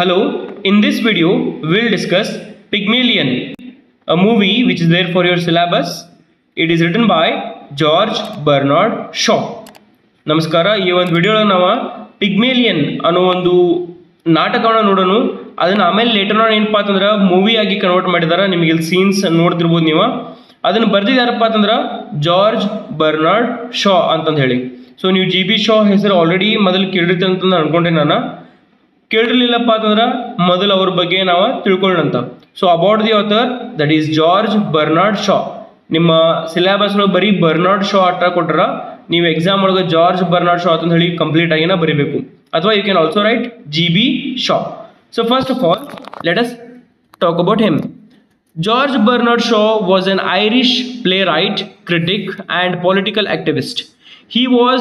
Hello, in this video we'll discuss Pygmalion, a movie which is there for your syllabus. It is written by George Bernard Shaw. ನಮಸ್ಕಾರ. ಈ ಒಂದು ವಿಡಿಯೋದಲ್ಲಿ ನಾವು ಪಿಗ್ಮೇಲಿಯನ್ ಅನ್ನೋ ಒಂದು ನಾಟಕವನ್ನು ನೋಡೋಣ. ಅದನ್ನು ಆಮೇಲೆ ಲೇಟರ್ ಆನ್ ಏನಪ್ಪ ಅಂತಂದ್ರೆ ಮೂವಿ ಆಗಿ ಕನ್ವರ್ಟ್ ಮಾಡಿದಾರೆ. ನಿಮಗೆ ಇಲ್ಲಿ ಸೀನ್ಸ್ ನೋಡ್ತಿರ್ಬೋದು ನೀವು. ಅದನ್ನು ಬರ್ದಿದ್ದಾರಪ್ಪ ಅಂತಂದ್ರೆ ಜಾರ್ಜ್ ಬರ್ನಾರ್ಡ್ ಶಾ ಅಂತಂದು ಹೇಳಿ. ಸೊ ನೀವು GB ಶಾ ಹೆಸರು ಆಲ್ರೆಡಿ ಮೊದಲು ಕೇಳಿರ್ತೀರಿ ಅಂತಂದು ಅನ್ಕೊಂಡೆ ನಾನು. ಕೇಳಿರ್ಲಿಲ್ಲಪ್ಪ ಅಂತಂದ್ರೆ ಮೊದಲು ಅವ್ರ ಬಗ್ಗೆ ನಾವು ತಿಳ್ಕೊಳ್ಳೋಣ. So about the author, that is George Bernard Shah. ನಿಮ್ಮ ಸಿಲೆಬಸ್ ಒಳಗೆ ಬರೀ ಬರ್ನಾರ್ಡ್ ಶಾ ಅಟ್ಟ ಕೊಟ್ರ ನೀವು ಎಕ್ಸಾಮ್ ಒಳಗೆ ಜಾರ್ಜ್ ಬರ್ನಾರ್ಡ್ ಶಾ ಅಂತ ಹೇಳಿ ಕಂಪ್ಲೀಟ್ ಆಗಿನ ಬರೀಬೇಕು. ಅಥವಾ you can also write GB Shaw. So first of all let us talk about him. George Bernard Shaw was an Irish playwright, critic, and political activist. He was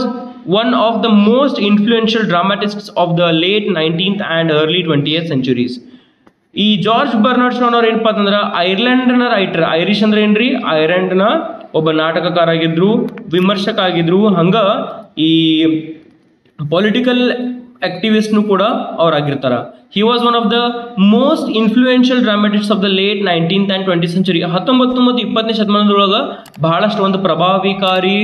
one of the most influential dramatists of the late 19th and early 20th centuries. ಈ George Bernard Shah ಅವ್ರು ಏನಪ್ಪ ಅಂತಂದ್ರೆ ಐರ್ಲೆಂಡ್ನ writer. Irish ಅಂದ್ರೆ ಏನ್ರಿ, ಐರ್ಲೆಂಡ್ನ ಒಬ್ಬ ನಾಟಕಕಾರ ಆಗಿದ್ರು, ವಿಮರ್ಶಕ ಆಗಿದ್ರು, ಹಂಗ ಈ ಪೊಲಿಟಿಕಲ್ ಆಕ್ಟಿವಿಸ್ಟ್ನು ಕೂಡ ಅವರಾಗಿರ್ತಾರ. He was one of the most influential dramatist of the late 19th and 20th century. 19 ಮತ್ತು 20ನೇ ಶತಮಾನದೊಳಗೆ ಬಹಳಷ್ಟು ಒಂದು ಪ್ರಭಾವಕಾರಿ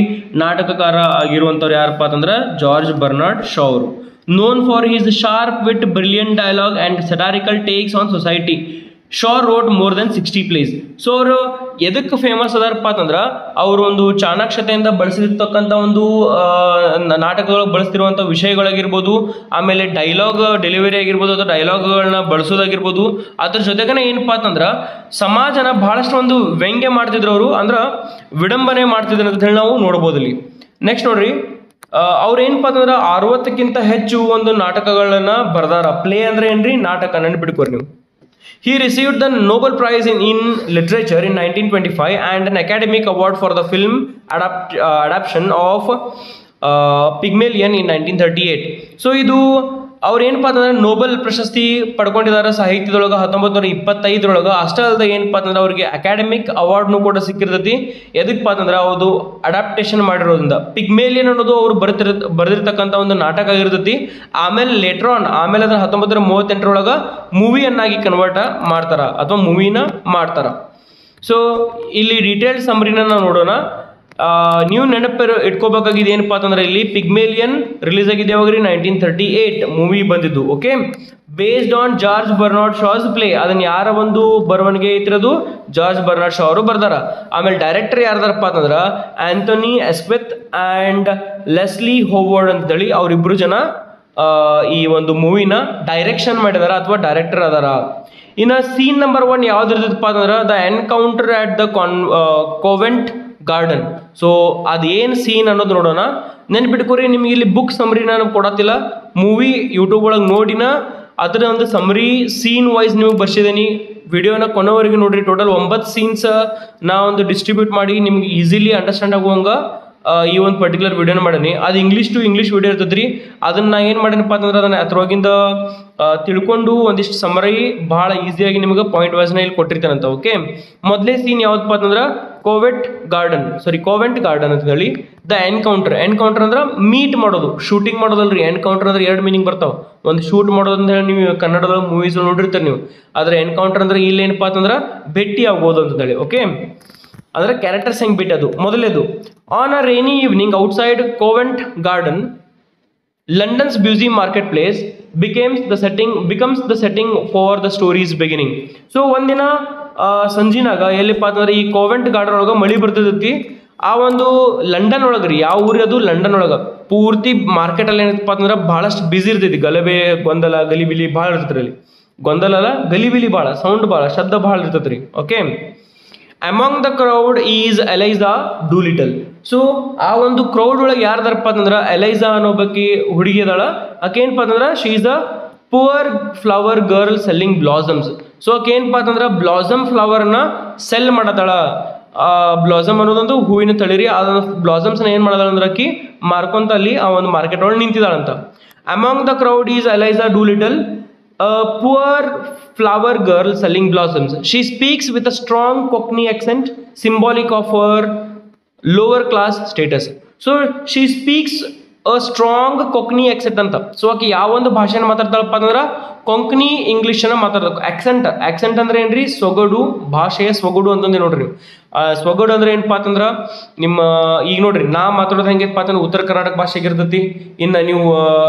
ನಾಟಕಕಾರ ಆಗಿರುವಂಥವ್ರು ಯಾರಪ್ಪ ಅಂತಂದ್ರೆ ಜಾರ್ಜ್ ಬರ್ನಾರ್ಡ್ ಶಾ ಅವರು. known for his sharp wit, brilliant dialogue and satirical takes on society. Shaw wrote more than 60 plays. So ಅವರು ಎದಕ್ಕೆ famous ಅದಾರಪ್ಪ ಅಂತಂದ್ರೆ ಅವರು ಒಂದು ಚಾಣಾಕ್ಷತೆಯಿಂದ ಬಳಸಿರ್ತಕ್ಕಂಥ ಒಂದು ನಾಟಕದೊಳಗೆ ಬಳಸ್ತಿರುವಂಥ ವಿಷಯಗಳಾಗಿರ್ಬೋದು, ಆಮೇಲೆ ಡೈಲಾಗ್ ಡೆಲಿವರಿ ಆಗಿರ್ಬೋದು ಅಥವಾ ಡೈಲಾಗ್ಗಳನ್ನ ಬಳಸೋದಾಗಿರ್ಬೋದು. ಅದ್ರ ಜೊತೆಗೇ ಏನಪ್ಪ ಅಂತಂದ್ರೆ ಸಮಾಜನ ಬಹಳಷ್ಟು ಒಂದು ವ್ಯಂಗ್ಯ ಮಾಡ್ತಿದ್ರು ಅವರು, ಅಂದ್ರೆ ವಿಡಂಬನೆ ಮಾಡ್ತಿದ್ರು ಅಂತ ಹೇಳಿ ನಾವು ನೋಡ್ಬೋದು ಇಲ್ಲಿ. ನೆಕ್ಸ್ಟ್ ನೋಡ್ರಿ, ಅವ್ರು ಏನಪ್ಪ ಅಂತಂದ್ರೆ 60ಕ್ಕಿಂತ ಹೆಚ್ಚು ಒಂದು ನಾಟಕಗಳನ್ನ ಬರ್ದಾರ. ಪ್ಲೇ ಅಂದ್ರೆ ಏನ್ರಿ, ನಾಟಕ, ನೆನ್ಪಿಟ್ಕೋರಿ ನೀವು. He received the Nobel Prize in Literature in 1925 and an Academic Award for the film adaptation of Pygmalion in 1938. So ಇದು ಅವ್ರು ಏನಪ್ಪ ಅಂತಂದ್ರೆ ನೋಬೆಲ್ ಪ್ರಶಸ್ತಿ ಪಡ್ಕೊಂಡಿದ್ದಾರೆ ಸಾಹಿತ್ಯದೊಳಗೆ 1925. ಅಷ್ಟೇ ಅಲ್ಲದೆ ಏನಪ್ಪ ಅಂತಂದ್ರೆ ಅವ್ರಿಗೆ ಅಕಾಡೆಮಿಕ್ ಅವಾರ್ಡ್ನು ಕೂಡ ಸಿಕ್ಕಿರ್ತೈತಿ. ಎದಕ್ಕಪ್ಪ ಅಂತಂದ್ರೆ ಅದು ಅಡಾಪ್ಟೇಷನ್ ಮಾಡಿರೋದ್ರಿಂದ. ಪಿಗ್ಮೇಲಿಯನ್ ಅನ್ನೋದು ಅವರು ಬರೆದಿರ್ತಕ್ಕಂಥ ಒಂದು ನಾಟಕ ಆಗಿರ್ತೈತಿ. ಆಮೇಲೆ ಲೇಟರ್ ಆನ್ ಆಮೇಲೆ ಅದನ್ನ 1938 ಮೂವಿಯನ್ನಾಗಿ ಕನ್ವರ್ಟ್ ಮಾಡ್ತಾರ ಅಥವಾ ಮೂವಿನ ಮಾಡ್ತಾರ. ಸೊ ಇಲ್ಲಿ ಡೀಟೇಲ್ಡ್ ಸಮ್ಮರಿನ ನಾವು ನೋಡೋಣ. ನೀವು ಇಟ್ಕೋಬೇಕಾಗಿದೆ ಏನಪ್ಪಾ ಅಂತಂದ್ರೆ ಇಲ್ಲಿ ಪಿಗ್ಮೇಲಿಯನ್ ರಿಲೀಸ್ ಆಗಿದೆ ಯಾವಾಗ್ರಿ, 1938 ಮೂವಿ ಬಂದಿದ್ದು. Okay, based on George Bernard Shaw's play. ಅದನ್ನ ಯಾರ ಒಂದು ಬರವಣಿಗೆ ಐತಿರೋದು, ಜಾರ್ಜ್ ಬರ್ನಾರ್ಡ್ ಶಾ ಅವರು ಬರ್ದಾರ. ಆಮೇಲೆ ಡೈರೆಕ್ಟರ್ ಯಾರ್ದಾರಪ್ಪ ಅಂತಂದ್ರ ಆಂಥೋನಿ ಎಸ್ಕ್ವಿತ್ ಅಂಡ್ ಲೆಸ್ಲಿ ಹೋವರ್ಡ್ ಅಂತೇಳಿ ಅವರಿಬ್ರು ಜನ ಈ ಒಂದು ಮೂವಿನ ಡೈರೆಕ್ಷನ್ ಮಾಡಿದಾರ ಅಥವಾ ಡೈರೆಕ್ಟರ್ ಅದಾರ. ಇನ್ನು ಸೀನ್ ನಂಬರ್ 1 ಯಾವ್ದಿರ್ತದಪ್ಪ ಅಂತಂದ್ರೆ the encounter at the ಕೋವೆಂಟ್ garden. So ಅದೇನು ಸೀನ್ ಅನ್ನೋದು ನೋಡೋಣ. ನೆನ್ಪಿಟ್ಕೋರಿ, ನಿಮ್ಗೆ ಇಲ್ಲಿ ಬುಕ್ ಸಮರಿ ನಾನು ಕೊಡತ್ತಿಲ್ಲ, ಮೂವಿ ಯೂಟ್ಯೂಬ್ ಒಳಗೆ ನೋಡಿನ ಅದರ ಒಂದು ಸಮರಿ ಸೀನ್ ವೈಸ್ ನಿಮಗೆ ಬರ್ಸಿದ್ದೀನಿ. ವಿಡಿಯೋನ ಕೊನೆವರೆಗೆ ನೋಡ್ರಿ. ಟೋಟಲ್ 9 ಸೀನ್ಸ್ ನಾ ಒಂದು ಡಿಸ್ಟ್ರಿಬ್ಯೂಟ್ ಮಾಡಿ ನಿಮ್ಗೆ ಈಸಿಲಿ ಅಂಡರ್ಸ್ಟ್ಯಾಂಡ್ ಆಗುವಂಗ ಈ ಒಂದು ಪರ್ಟಿಕ್ಯುಲರ್ ವಿಡಿಯೋನ ಮಾಡೀನಿ. ಅದು ಇಂಗ್ಲೀಷ್ ಟು ಇಂಗ್ಲೀಷ್ ವಿಡಿಯೋ ಇರ್ತದ್ರಿ. ಅದನ್ನ ನಾ ಏನು ಮಾಡೀನಪ್ಪ ಅಂತಂದ್ರೆ ಅದನ್ನ ಅದ್ರೊಳಗಿಂದ ತಿಳ್ಕೊಂಡು ಒಂದಿಷ್ಟು ಸಮರಿ ಭಾಳ ಈಸಿಯಾಗಿ ನಿಮಗೆ ಪಾಯಿಂಟ್ ವೈಸ್ನ ಇಲ್ಲಿ ಕೊಟ್ಟಿರ್ತಾನಂತ. ಓಕೆ, ಮೊದಲೇ ಸೀನ್ ಯಾವ್ದಪ್ಪ ಅಂತಂದ್ರೆ ಕೋವೆಂಟ್ ಗಾರ್ಡನ್ ಅಂತ ಹೇಳಿ. ದ ಎನ್ಕೌಂಟರ್ ಅಂದ್ರೆ ಮೀಟ್ ಮಾಡೋದು, ಶೂಟಿಂಗ್ ಮಾಡೋದಲ್ರಿ. ಎನ್ಕೌಂಟರ್ ಅಂದ್ರೆ 2 ಮೀನಿಂಗ್ ಬರ್ತಾವೆ. ಒಂದು ಶೂಟ್ ಮಾಡೋದು ಅಂತ ಹೇಳಿ ನೀವು ಕನ್ನಡದೊಳಗೆ ಮೂವೀಸ್ ನೋಡಿರ್ತೀರಿ ನೀವು. ಆದ್ರೆ ಎನ್ಕೌಂಟರ್ ಅಂದ್ರೆ ಇಲ್ಲಿ ಏನಪ್ಪಾ ಅಂತಂದ್ರೆ ಭೇಟಿ ಆಗೋದು ಅಂತ ಹೇಳಿ. ಓಕೆ, ಅಂದ್ರೆ ಕ್ಯಾರೆಕ್ಟರ್ಸ್ ಹೆಂಗ್ ಬಿಟ್ಟದು. ಮೊದಲೇದು, on a rainy evening outside Covent Garden, London's busy market place becomes the setting for the story's beginning. So ಒಂದಿನ ಸಂಜಿನಾಗ ಎಲ್ಲಿಪ್ಪ ಅಂತಂದ್ರೆ ಈ ಕೋವೆಂಟ್ ಗಾರ್ಡನ್ ಒಳಗೆ ಮಳಿ ಬರ್ತೈತಿ. ಆ ಒಂದು ಲಂಡನ್ ಒಳಗ್ರಿ, ಯಾವ ಊರಿ ಅದು, ಲಂಡನ್ ಒಳಗೆ ಪೂರ್ತಿ ಮಾರ್ಕೆಟ್ ಅಲ್ಲಿ ಏನಪ್ಪ ಅಂತಂದ್ರೆ ಬಹಳಷ್ಟು ಬಿಸಿ ಇರ್ತೈತಿ. ಗಲಭೆ, ಗೊಂದಲ, ಗಲಿಬಿಲಿ ಭಾಳ ಇರ್ತೈತಿ ಅಲ್ಲಿ. ಗೊಂದಲ ಅಲ್ಲ, ಗಲಿಬಿಲಿ ಭಾಳ, ಸೌಂಡ್ ಭಾಳ, ಶಬ್ದ ಭಾಳ ಇರ್ತೈತ್ರಿ. Okay, among the crowd is Eliza Doolittle. So ಆ ಒಂದು ಕ್ರೌಡ್ ಒಳಗೆ ಯಾರ್ದಾರಪ್ಪ ಅಂತಂದ್ರೆ ಎಲೈಸಾ ಅನ್ನೋ ಬಗ್ಗೆ ಹುಡುಗಿ ಅದಾಳ. ಆಕೆ ಏನಪ್ಪ ಅಂತಂದ್ರೆ she is a poor flower girl selling blossoms. So ಆಕೆ ಏನಪ್ಪ ಅಂತಂದ್ರೆ ಬ್ಲಾಸಮ್ ಫ್ಲವರ್ನ ಸೆಲ್ ಮಾಡತಾಳ. ಬ್ಲಾಸಮ್ ಅನ್ನೋದೊಂದು ಹೂವಿನ ತಳಿರಿ. ಅದನ್ನ ಬ್ಲಾಸಮ್ಸ್ನ ಏನು ಮಾಡದಾಳ ಅಂದ್ರೆ ಆಕಿ ಮಾರ್ಕೊಂತ ಅಲ್ಲಿ ಆ ಒಂದು ಮಾರ್ಕೆಟ್ ಒಳಗೆ ನಿಂತಿದ್ದಾಳಂತ. Among the crowd is Eliza Doolittle, a poor flower girl selling blossoms. She speaks with a strong Cockney accent, symbolic of her lower class status. So she speaks a strong cockney accent ಅಂತ. So ಆಕಿ ಯಾವ ಒಂದು ಭಾಷೆನ ಮಾತಾಡ್ತಾಳಪ್ಪ ಅಂದ್ರೆ ಕೊಂಕಣಿ ಇಂಗ್ಲೀಷನ್ನ ಮಾತಾಡ್ಬೇಕು. Accent ಅಂದ್ರೆ ಏನ್ರಿ, ಸೊಗಡು, ಭಾಷೆಯ ಸೊಗಡು ಅಂತಂದ್ರೆ ನೋಡ್ರಿ. ಸೊಗಡು ಅಂದ್ರೆ ಏನಪ್ಪಾ ಅಂತಂದ್ರ ನಿಮ್ಮ ಈಗ ನೋಡ್ರಿ ನಾ ಮಾತಾಡೋದು ಹೆಂಗಪ್ಪ ಅಂತಂದ್ರೆ ಉತ್ತರ ಕರ್ನಾಟಕ ಭಾಷೆಗೆ ಇರ್ತೈತಿ. ಇನ್ನು ನೀವು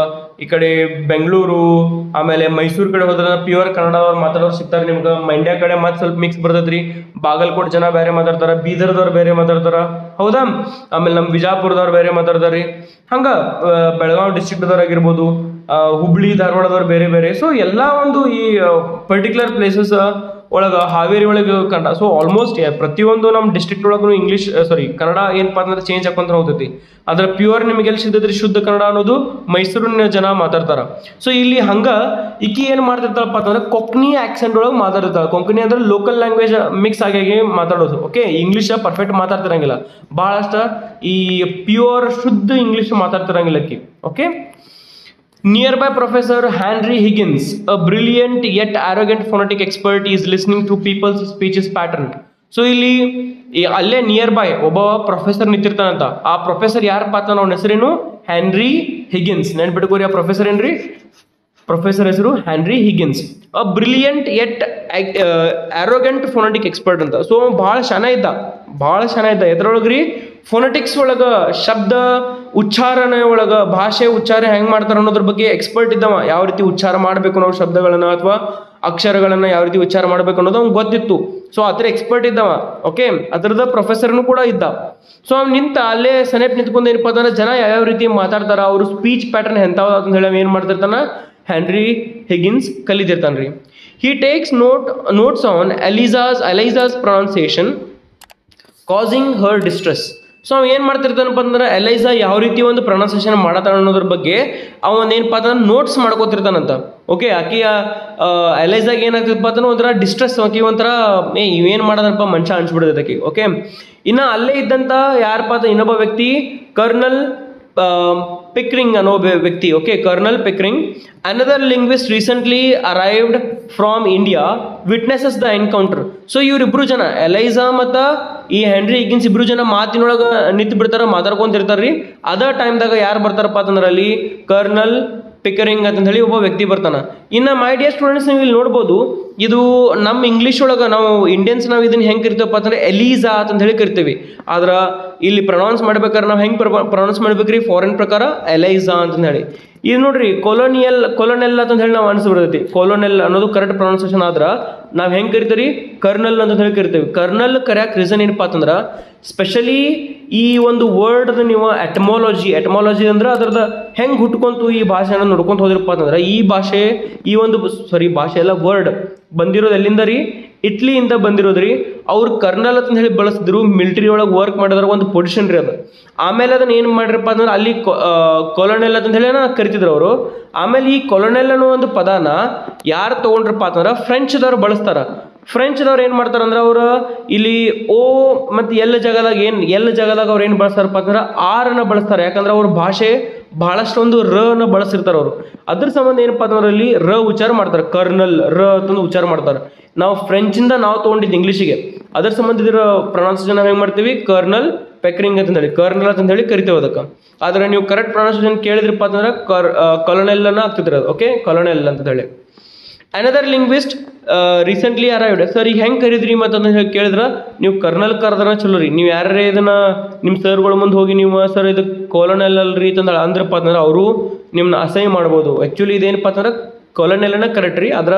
ಈ ಕಡೆ ಬೆಂಗಳೂರು ಆಮೇಲೆ ಮೈಸೂರು ಕಡೆ ಹೋದ್ರೆ ಪ್ಯೂರ್ ಕನ್ನಡದವ್ರು ಮಾತಾಡೋರು ಸಿಗ್ತಾರೆ ನಿಮ್ಗೆ. ಮಂಡ್ಯ ಕಡೆ ಮತ್ತೆ ಸ್ವಲ್ಪ ಮಿಕ್ಸ್ ಬರ್ತೈತ್ರಿ. ಬಾಗಲಕೋಟೆ ಜನ ಬೇರೆ ಮಾತಾಡ್ತಾರ, ಬೀದರ್ದವ್ರು ಬೇರೆ ಮಾತಾಡ್ತಾರ, ಹೌದಾ. ಆಮೇಲೆ ನಮ್ಮ ವಿಜಾಪುರದವ್ರು ಬೇರೆ ಮಾತಾಡ್ತಾರ್ರಿ. ಹಂಗ ಬೆಳಗಾವಿ ಡಿಸ್ಟ್ರಿಕ್ಟ್ದವ್ರು ಆಗಿರ್ಬೋದು, ಹುಬ್ಳಿ ಧಾರವಾಡದವ್ರು ಬೇರೆ ಬೇರೆ. ಸೊ ಎಲ್ಲ ಒಂದು ಈ ಪರ್ಟಿಕ್ಯುಲರ್ ಪ್ಲೇಸಸ್ ಒಳಗೆ ಹಾವೇರಿ ಒಳಗೆ ಕನ್ನಡ. ಸೊ ಆಲ್ಮೋಸ್ಟ್ ಪ್ರತಿಯೊಂದು ನಮ್ಮ ಡಿಸ್ಟ್ರಿಕ್ಟ್ ಒಳಗೂ ಇಂಗ್ಲೀಷ್ ಕನ್ನಡ ಏನಪ್ಪಾ ಅಂದ್ರೆ ಚೇಂಜ್ ಹಾಕೊಂತ ಹೋಗ್ತೈತಿ. ಅದ್ರ ಪ್ಯೂರ್ ನಿಮಗೆ ಎಲ್ಲಿ ಸಿಗ್ತೈತ್ರಿ ಶುದ್ಧ ಕನ್ನಡ ಅನ್ನೋದು ಮೈಸೂರಿನ ಜನ ಮಾತಾಡ್ತಾರ. ಸೊ ಇಲ್ಲಿ ಹಂಗ ಈಕಿ ಏನ್ ಮಾಡ್ತಿರ್ತಾಳಪ್ಪ ಅಂತಂದ್ರೆ ಕೊಕ್ನಿ ಆಕ್ಸೆಂಟ್ ಒಳಗೆ ಮಾತಾಡ್ತಾಳೆ. ಕೊಂಕಣಿ ಅಂದ್ರೆ ಲೋಕಲ್ ಲ್ಯಾಂಗ್ವೇಜ್ ಮಿಕ್ಸ್ ಆಗಿ ಮಾತಾಡೋದು. ಓಕೆ, ಇಂಗ್ಲೀಷ್ ಪರ್ಫೆಕ್ಟ್ ಮಾತಾಡ್ತಿರಂಗಿಲ್ಲ, ಬಹಳಷ್ಟ ಈ ಪ್ಯೂರ್ ಶುದ್ಧ ಇಂಗ್ಲೀಷ್ ಮಾತಾಡ್ತಿರಂಗಿಲ್ಲ ಆಕಿ. Okay. Nearby Professor Henry Higgins, a brilliant yet arrogant phonetic expert, is listening to people's speeches pattern. So ಇಲ್ಲಿ ಅಲ್ಲೇ ನಿಯರ್ ಬೈ ಒಬ್ಬ ಪ್ರೊಫೆಸರ್ ನಿಂತಿರ್ತಾನಂತ. ಆ ಪ್ರೊಫೆಸರ್ ಯಾರಪ್ಪ ಅಂತ ಅವನ ಹೆಸರೇನು, ಹೆನ್ರಿ ಹಿಗಿನ್ಸ್. ನೆನ್ಪಿಟ್ಕೋರಿ, ಆ ಪ್ರೊಫೆಸರ್ ಏನ್ರಿ, ಪ್ರೊಫೆಸರ್ ಹೆಸರು Henry Higgins. A brilliant yet arrogant phonetic expert ಅಂತ. ಸೊ ಭಾಳ ಶಾನೆ ಇದ್ದ ಎದ್ರೊಳಗ್ರಿ ಫೋನೆಟಿಕ್ಸ್ ಒಳಗ ಶಬ್ದ ಉಚ್ಚಾರಣೆ ಒಳಗ ಭಾಷೆ ಉಚ್ಚಾರ ಹೆಂಗ್ ಮಾಡ್ತಾರ ಅನ್ನೋದ್ರ ಬಗ್ಗೆ ಎಕ್ಸ್ಪರ್ಟ್ ಇದ್ದವ. ಯಾವ ರೀತಿ ಉಚ್ಚಾರ ಮಾಡ್ಬೇಕು ನಾವು ಶಬ್ದಗಳನ್ನ ಅಥವಾ ಅಕ್ಷರಗಳನ್ನ ಯಾವ ರೀತಿ ಉಚ್ಚಾರ ಮಾಡ್ಬೇಕು ಅನ್ನೋದು ಅವ್ನು ಗೊತ್ತಿತ್ತು. ಸೊ ಅದ್ರ ಎಕ್ಸ್ಪರ್ಟ್ ಇದ್ದವ. ಓಕೆ, ಅದರದ ಪ್ರೊಫೆಸರ್ನು ಕೂಡ ಇದ್ದ. ಸೊ ಅವ್ನು ನಿಂತ ಅಲ್ಲೇ ಸನೇಪ್ ನಿಂತ್ಕೊಂಡು ಏನಪ್ಪ ಅಂದ್ರೆ ಜನ ಯಾವ ರೀತಿ ಮಾತಾಡ್ತಾರ, ಅವ್ರ ಸ್ಪೀಚ್ ಪ್ಯಾಟರ್ನ್ ಎಂತಾವ ಅಂತ ಹೇಳಿ ಏನ್ ಮಾಡ್ತಿರ್ತಾನ, ಹೆನ್ರಿ ಹಿಗಿನ್ಸ್ ಕಲಿತಿರ್ತಾನ್ರಿ. He takes notes on Eliza's pronunciation causing her distress. So ಅವ್ ಏನು ಮಾಡ್ತಿರ್ತಾನಪ್ಪ ಅಂದ್ರೆ ಎಲೈಸಾ ಯಾವ ರೀತಿ ಒಂದು ಪ್ರೊನೌನ್ಸಿಯೇಷನ್ ಮಾಡತಾಳ ಅನ್ನೋದ್ರ ಬಗ್ಗೆ ಅವನ್ ಏನಪ್ಪ ಅಂತಂದ್ರೆ ನೋಟ್ಸ್ ಮಾಡ್ಕೋತಿರ್ತಾನಂತ. ಓಕೆ, ಆಕಿ ಎಲೈಸಾಗ ಏನಾಗ್ತಿದಪ್ಪ ಅಂತಂದ್ರೆ ಒಂಥರ ಡಿಸ್ಟ್ರೆಸ್, ಆಕಿ ಒಂಥರ ಇವೇನು ಮಾಡೋದಪ್ಪ ಮನುಷ್ಯ ಅನ್ಸ್ಬಿಡ್ತೈತೆ ಆಕಿ. ಓಕೆ, ಇನ್ನು ಅಲ್ಲೇ ಇದ್ದಂಥ ಯಾರಪ್ಪ ಅಂತ ಇನ್ನೊಬ್ಬ ವ್ಯಕ್ತಿ ಕರ್ನಲ್ ಪಿಕ್ರಿಂಗ್ ಅನ್ನೋ ವ್ಯಕ್ತಿ. Okay, Colonel Pickering, another linguist recently arrived from India, witnesses the encounter. So ಇವ್ರಿಬ್ರು ಜನ ಎಲೈಸಾ ಮತ್ತು ಈ ಹೆನ್ರಿ ಹಿಗಿನ್ಸ್ ಇಬ್ರು ಜನ ಮಾತಿನೊಳಗೆ ನಿಂತು ಬಿಡ್ತಾರ, ಮಾತಾಡ್ಕೊಂತಿರ್ತಾರ್ರಿ. ಅದೇ ಟೈಮ್ದಾಗ ಯಾರು ಬರ್ತಾರಪ್ಪ ಅಂತಂದ್ರೆ ಅಲ್ಲಿ ಕರ್ನಲ್ ಪಿಕರಿಂಗ್ ಅಂತ ಹೇಳಿ ಒಬ್ಬ ವ್ಯಕ್ತಿ ಬರ್ತಾನ. ಇನ್ನು ಮೈ ಡಿಯರ್ ಸ್ಟೂಡೆಂಟ್ಸ್, ನೀವು ಇಲ್ಲಿ ನೋಡ್ಬೋದು, ಇದು ನಮ್ಮ ಇಂಗ್ಲೀಷ್ ಒಳಗೆ ನಾವು ಇಂಡಿಯನ್ಸ್ ನಾವು ಇದನ್ನ ಹೆಂಗೆ ಕರಿತೀವಪ್ಪ ಅಂತಂದ್ರೆ ಎಲೀಸಾ ಅಂತ ಹೇಳಿ ಕರಿತೀವಿ. ಆದ್ರೆ ಇಲ್ಲಿ ಪ್ರೊನೌನ್ಸ್ ಮಾಡ್ಬೇಕಾದ್ರೆ ನಾವು ಹೆಂಗೆ ಪ್ರೊನೌನ್ಸ್ ಮಾಡ್ಬೇಕ್ರಿ ಫಾರಿನ್ ಪ್ರಕಾರ, ಎಲೈಸಾ ಅಂತ ಹೇಳಿ. ಇದು ನೋಡ್ರಿ ಕೊಲೊನೆಲ್ ಅಂತ ಹೇಳಿ ನಾವು ಅನಿಸ್ಬಿಡ್ತೈತಿ. ಕೊಲೊನೆಲ್ ಅನ್ನೋದು ಕರೆಕ್ಟ್ ಪ್ರೊನೌನ್ಸಿಯೇಷನ್ ಆದ್ರೆ ನಾವು ಹೆಂಗೆ ಕರಿತೀವಿ, ಕರ್ನಲ್ ಅಂತ ಹೇಳಿ ಕರಿತೀವಿ. ಕರ್ನಲ್ ಕರೆಯಕ್ಕೆ ರೀಸನ್ ಏನಪ್ಪ ಅಂತಂದ್ರೆ ಸ್ಪೆಷಲಿ ಈ ಒಂದು ವರ್ಡ್ ನೀವು ಎಟಮಾಲಜಿ ಅಂದ್ರೆ ಅದ್ರದ್ದು ಹೆಂಗೆ ಹುಟ್ಕೊಂತು ಈ ಭಾಷೆನ ನೋಡ್ಕೊಂತ ಹೋದ್ರಪ್ಪ ಅಂತಂದ್ರೆ ಈ ಭಾಷೆ ಭಾಷೆ ಎಲ್ಲ ವರ್ಡ್ ಬಂದಿರೋದು ಎಲ್ಲಿಂದ ರೀ, ಇಟ್ಲಿಯಿಂದ ಬಂದಿರೋದ್ರಿ. ಅವ್ರು ಕರ್ನಲ್ ಅಂತ ಹೇಳಿ ಬಳಸಿದ್ರು, ಮಿಲಿಟರಿ ಒಳಗೆ ವರ್ಕ್ ಮಾಡಿದ್ರ ಒಂದು ಪೊಸಿಷನ್ ರೀ ಅದು. ಆಮೇಲೆ ಅದನ್ನ ಏನು ಮಾಡ್ರಪ್ಪ ಅಂದ್ರೆ ಅಲ್ಲಿ ಕೊಲೊನೆಲ್ ಅಂತ ಹೇಳಿ ಕರಿತಿದ್ರು ಅವರು. ಆಮೇಲೆ ಈ ಕೊಲೊನೆಲ್ ಅನ್ನೋ ಒಂದು ಪದಾನ ಯಾರು ತೊಗೊಂಡ್ರಪ್ಪ ಅಂತಂದ್ರೆ ಫ್ರೆಂಚ್ದವ್ರು ಬಳಸ್ತಾರ. ಫ್ರೆಂಚ್ದವ್ರು ಏನು ಮಾಡ್ತಾರೆ ಅಂದ್ರೆ ಅವರು ಇಲ್ಲಿ ಓ ಮತ್ತು ಎಲ್ಲ ಜಾಗದಾಗ ಅವ್ರು ಏನು ಬಳಸ್ತಾರಪ್ಪ ಅಂತಂದ್ರೆ ಆರನ್ನ ಬಳಸ್ತಾರೆ. ಯಾಕಂದ್ರೆ ಅವ್ರ ಭಾಷೆ ಬಹಳಷ್ಟೊಂದು ನ ಬಳಸಿರ್ತಾರೆ ಅವರು. ಅದ್ರ ಸಂಬಂಧ ಏನಪ್ಪ ಅಂತಂದ್ರೆ ಅಲ್ಲಿ ಉಚ್ಚಾರ ಮಾಡ್ತಾರೆ, ಕರ್ನಲ್ ಅಂತಂದು ಉಚ್ಚಾರ ಮಾಡ್ತಾರೆ. ನಾವು ಫ್ರೆಂಚಿಂದ ನಾವು ತೊಗೊಂಡಿದ್ದು ಇಂಗ್ಲೀಷಿಗೆ, ಅದ್ರ ಸಂಬಂಧ ಇದರ ಪ್ರೊನೌನ್ಸಿಯೇಷನ್ ನಾವು ಹೆಂಗೆ ಮಾಡ್ತೀವಿ, ಕರ್ನಲ್ ಪಿಕರಿಂಗ್ ಅಂತಂದೇಳಿ ಕರ್ನಲ್ ಅಂತಂದೇಳಿ ಕರಿತೇವೆ ಅದಕ್ಕೆ. ಆದರೆ ನೀವು ಕರೆಕ್ಟ್ ಪ್ರೊನೌನ್ಸಿಯೇಷನ್ ಕೇಳಿದ್ರಪ್ಪ ಅಂತಂದ್ರೆ ಕೊಲೊನೆಲ್ ಅನ್ನ ಆಗ್ತಿದ್ರೆ ಅದು. ಓಕೆ, ಕೊಲೊನೆಲ್ ಅಂತ ಹೇಳಿ. Another linguist recently arrived. Sir ಈಗ ಹೆಂಗೆ ಕರೀದ್ರಿ ಮತ್ತಂತ ಹೇಳಿ ಕೇಳಿದ್ರೆ ನೀವು ಕರ್ನಲ್ ಕರೆದ್ರೆ ಚಲೋ ರೀ. ನೀವು ಯಾರೇ ಇದನ್ನ ನಿಮ್ಮ ಸರ್ಗಳ ಮುಂದೆ ಹೋಗಿ ನೀವು ಸರ್ ಇದು ಕೊಲೊನೆಲ್ ಅಲ್ರಿ ಅಂತಂದ್ರೆ ಅಂದ್ರಪ್ಪ ಅಂತಂದ್ರೆ ಅವರು ನಿಮ್ಮನ್ನ ಅಸಹ್ಯ ಮಾಡ್ಬೋದು. ಆ್ಯಕ್ಚುಲಿ ಇದೇನಪ್ಪ ಅಂತಂದ್ರೆ ಕೊಲೊನೆಲ್ನ ಕರೆಕ್ಟ್ ರೀ. ಅದ್ರ